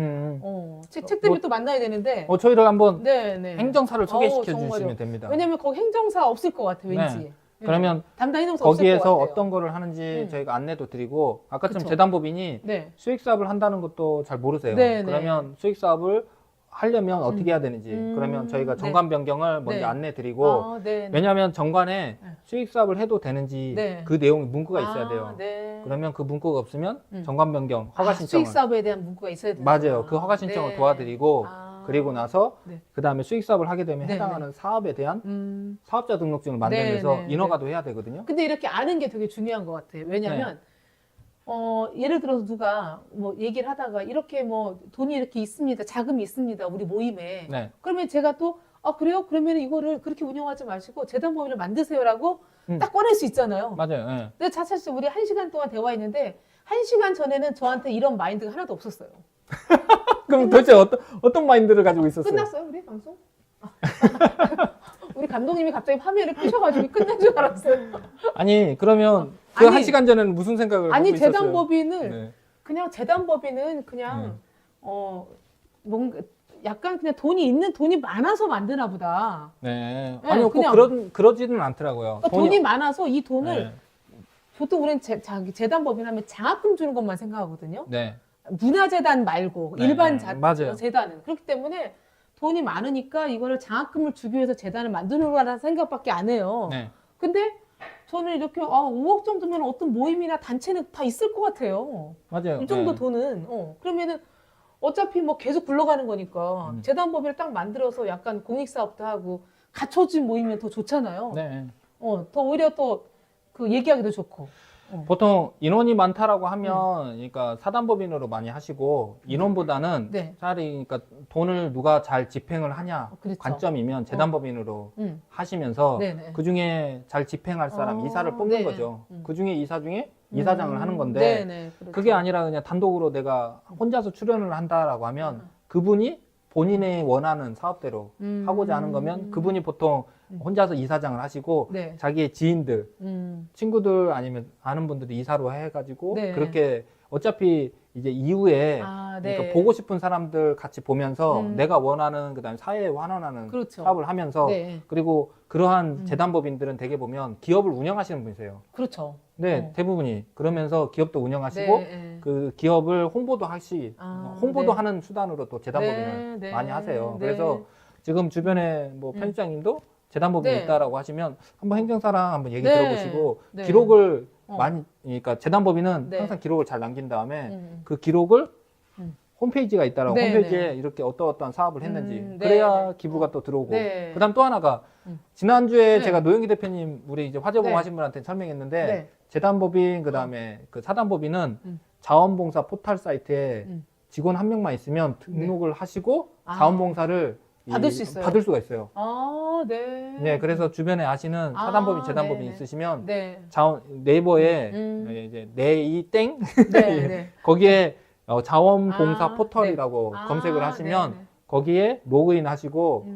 책 때문에 뭐- 또 만나야 되는데. 저희를 한번 네, 네. 행정사를 소개시켜 정말요. 주시면 됩니다. 왜냐면 거기 행정사 없을 것 같아, 왠지. 네. 그러면 담당 행정사 없을 것 거기에서 같아요. 어떤 거를 하는지 저희가 안내도 드리고 아까처럼 그쵸. 재단법인이 네. 수익 사업을 한다는 것도 잘 모르세요. 네, 네. 그러면 수익 사업을 하려면 어떻게 해야 되는지 그러면 저희가 네. 정관 변경을 먼저 네. 안내 드리고 네. 왜냐하면 정관에 네. 수익 사업을 해도 되는지 네. 그 내용이 문구가 있어야 돼요. 네. 그러면 그 문구가 없으면 정관 변경 허가 수익 신청을 사업에 대한 문구가 있어야 돼요. 맞아요. 그 허가 신청을 네. 도와드리고 그리고 나서 네. 그 다음에 수익 사업을 하게 되면 네, 해당하는 사업에 대한 사업자 등록증을 네, 만들면서 네, 인허가도 해야 되거든요. 근데 이렇게 아는 게 되게 중요한 것 같아요. 왜냐면 예를 들어서 누가 뭐 얘기를 하다가 이렇게 뭐 돈이 이렇게 있습니다. 자금이 있습니다. 우리 모임에. 네. 그러면 제가 또 그래요? 그러면 이거를 그렇게 운영하지 마시고 재단법인을 만드세요라고 딱 꺼낼 수 있잖아요. 맞아요. 네. 근데 사실 우리 1시간 동안 대화했는데 1시간 전에는 저한테 이런 마인드가 하나도 없었어요. 그럼 도대체 어떤 마인드를 가지고 있었어요? 끝났어요, 우리 방송? 우리 감독님이 갑자기 화면을 끄셔가지고 끝난 줄 알았어요. 아니 그러면 그 아니, 1시간 전에는 무슨 생각을 하고 아니 있었어요? 재단법인을 네. 그냥 재단법인은 그냥 뭔가 약간 그냥 돈이 많아서 만드나 보다. 네. 네, 아니요, 그냥- 그러지는 않더라고요. 그러니까 돈이 많아서 이 돈을 네. 보통 우리는 재단법인 하면 장학금 주는 것만 생각하거든요. 네. 문화재단 말고 네, 일반 맞아요. 재단은 그렇기 때문에 돈이 많으니까 이거를 장학금을 주기 위해서 재단을 만드는 거라는 생각밖에 안 해요. 네. 근데 저는 이렇게 5억 정도면 어떤 모임이나 단체는 다 있을 것 같아요. 맞아요. 이 정도 네. 돈은 그러면은 어차피 뭐 계속 굴러가는 거니까 재단법인을 딱 만들어서 약간 공익사업도 하고 갖춰진 모임이면 더 좋잖아요. 네. 더 오히려 또 그 얘기하기도 좋고. 보통 인원이 많다라고 하면 그러니까 사단법인으로 많이 하시고 인원보다는 네. 차라리 그러니까 돈을 누가 잘 집행을 하냐 그렇죠. 관점이면 재단법인으로 음. 하시면서 네네. 그 중에 잘 집행할 사람 이사를 뽑는 네. 거죠. 그 중에 이사 중에 이사장을 하는 건데 네네. 그렇죠. 그게 아니라 그냥 단독으로 내가 혼자서 출연을 한다라고 하면 그분이 본인의 원하는 사업대로 하고자 하는 거면 그분이 보통 혼자서 이사장을 하시고 네. 자기의 지인들, 음. 친구들 아니면 아는 분들이 이사로 해가지고 네. 그렇게 어차피 이제 이후에 네. 그러니까 보고 싶은 사람들 같이 보면서 내가 원하는 그다음에 사회에 환원하는 그렇죠. 사업을 하면서 네. 그리고 그러한 재단법인들은 대개 보면 기업을 운영하시는 분이세요. 그렇죠. 네, 대부분이 그러면서 기업도 운영하시고 네. 그 기업을 홍보도 홍보도 네. 하는 수단으로 또 재단법인을 네. 많이 하세요. 네. 그래서 지금 주변에 뭐 편집장님도 재단법인 네. 있다라고 하시면 한번 행정사랑 한번 얘기 네. 들어보시고 네. 기록을 많이 그러니까 재단법인은 네. 항상 기록을 잘 남긴 다음에 음. 그 기록을 홈페이지가 있다라고 네, 홈페이지에 네. 이렇게 어떠어떠한 사업을 했는지 네, 그래야 네. 기부가 또 들어오고 네. 그다음 또 하나가 지난주에 네. 제가 노영희 대표님 우리 이제 화재보험 네. 하신 분한테 설명했는데 네. 재단법인 그다음에 그 사단법인은 음. 자원봉사 포털 사이트에 음. 직원 한 명만 있으면 등록을 하시고 아. 자원봉사를 받을 수 있어요? 받을 수가 있어요. 아, 네. 네, 그래서 주변에 아시는 아, 사단법인, 재단법인 네네. 있으시면 네. 네이버에 음. 이제 네이땡 네, 네. 거기에 자원봉사 아, 포털이라고 네. 검색을 아, 하시면 네네. 거기에 로그인 하시고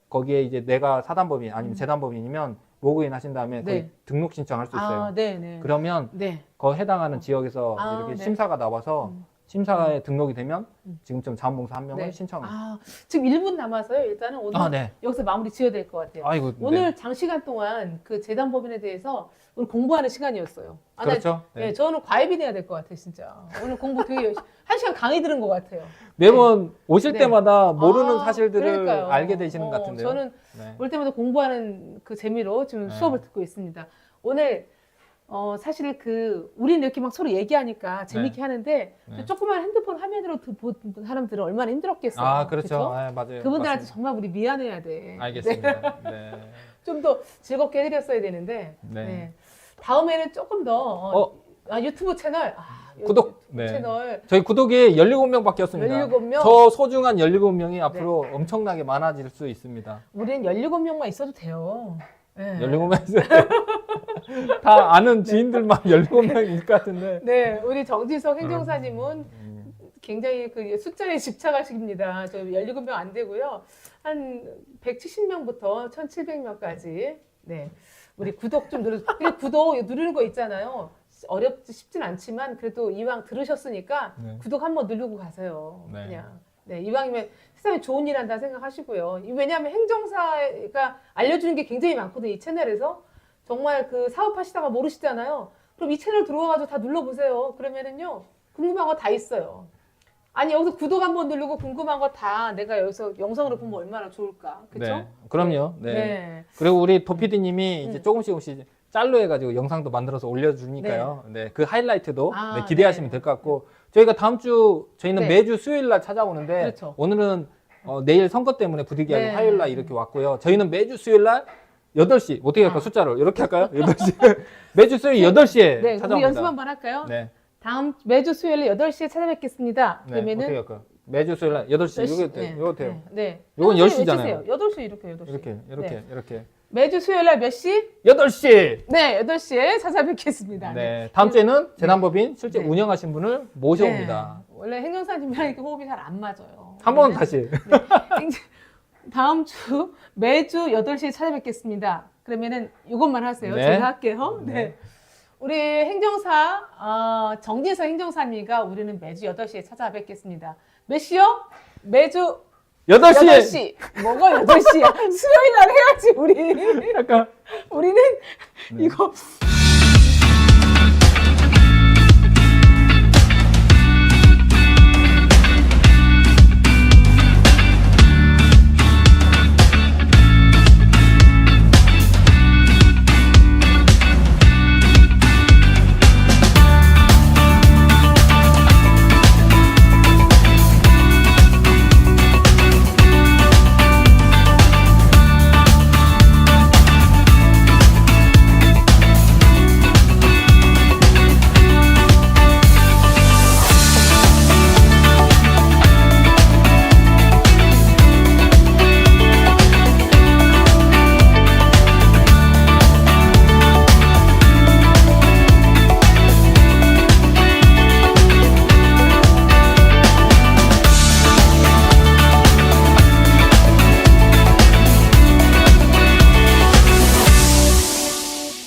거기에 이제 내가 사단법인 아니면 음. 재단법인이면 로그인 하신 다음에 거기 네. 등록 신청할 수 있어요. 아, 네, 네. 그러면 네. 그 해당하는 지역에서 아, 이렇게 네. 심사가 나와서 음. 심사에 등록이 되면 음. 지금쯤 자원봉사 한 명을 네. 신청합니다. 아, 지금 1분 남아서요. 일단은 오늘 아, 네. 여기서 마무리 지어야 될 것 같아요. 아이고, 오늘 네. 장시간 동안 그 재단법인에 대해서 오늘 공부하는 시간이었어요. 아, 나- 그렇죠. 네. 네. 저는 과외비 내야 될 것 같아요, 진짜. 오늘 공부 되게 열심히. 1시간 강의 들은 것 같아요. 매번 오실 네. 때마다 모르는 아, 사실들을 그러니까요. 알게 되시는 것 같은데요. 저는 네. 올 때마다 공부하는 그 재미로 지금 네. 수업을 듣고 있습니다. 오늘 사실 우리는 이렇게 막 서로 얘기하니까 재밌게 하는데 네. 조그만 핸드폰 화면으로 본 사람들은 얼마나 힘들었겠어요. 아, 그렇죠. 그쵸? 네, 맞아요. 그분들한테 맞습니다. 정말 우리 미안해야 돼. 알겠습니다. 네. 좀 더 즐겁게 해드렸어야 되는데. 네. 네. 다음에는 조금 더 유튜브 채널. 구독. 유튜브 네. 채널 저희 구독이 17명밖에 없습니다. 17명. 저 소중한 17명이 앞으로 엄청나게 많아질 수 있습니다. 우리는 17명만 있어도 돼요. 네. 17명 있어요. 다 아는 지인들만 17명일 것 같은데. 네, 우리 정지석 행정사님은 음. 굉장히 그 숫자에 집착하십니다. 저 17명 안 되고요. 한 170명부터 1700명까지. 네. 우리 구독 좀 그리고 구독 누르는 거 있잖아요. 쉽진 않지만 그래도 이왕 들으셨으니까 네. 구독 한번 누르고 가세요. 네. 그냥. 네, 이왕이면 세상에 좋은 일 한다 생각하시고요. 왜냐하면 행정사가 알려주는 게 굉장히 많거든요. 이 채널에서. 정말 그 사업하시다가 모르시잖아요. 그럼 이 채널 들어와가지고 다 눌러보세요. 그러면은요, 궁금한 거 다 있어요. 아니, 여기서 구독 한번 누르고 궁금한 거 다 내가 여기서 영상으로 보면 얼마나 좋을까. 그쵸? 네. 그럼요. 네. 네. 그리고 우리 도피디님이 이제 음. 조금씩 짤로 해가지고 영상도 만들어서 올려주니까요. 네. 그 하이라이트도 아, 네, 기대하시면 네. 될 것 같고 저희가 다음 주 저희는 네. 매주 수요일 날 찾아오는데 그렇죠. 오늘은 내일 선거 때문에 부득이하게 네. 화요일 날 이렇게 왔고요. 저희는 매주 수요일 날 8시 어떻게 할까 숫자를 이렇게 할까요? 8시 매주 수요일 8시에 네, 우리 찾아옵니다. 연습 한번 할까요? 네. 다음 매주 수요일 8시에 찾아뵙겠습니다. 네. 어떻게 그러면은 할까요? 매주 수요일 날 8시 이거 돼요. 네, 이거 돼요. 네. 요건 8시 10시잖아요. 외치세요. 8시 이렇게 8시. 이렇게 네. 이렇게 매주 수요일 날 몇 시? 8시. 네, 8시에 찾아뵙겠습니다. 네. 다음 주에는 재단법인 실제 네. 운영하신 분을 모셔옵니다. 네. 원래 행정사님이랑 이렇게 호흡이 잘 안 맞아요. 한 번 네. 다시. 다음 주 매주 8시에 찾아뵙겠습니다. 그러면은 이것만 하세요. 네. 제가 할게요. 네. 네. 우리 행정사 정진석 행정사님과 우리는 매주 8시에 찾아뵙겠습니다. 몇 시요? 매주 8시에 8시. 뭐가 8시야? 수요일 날 해야지 우리. 약간 우리는 네. 이거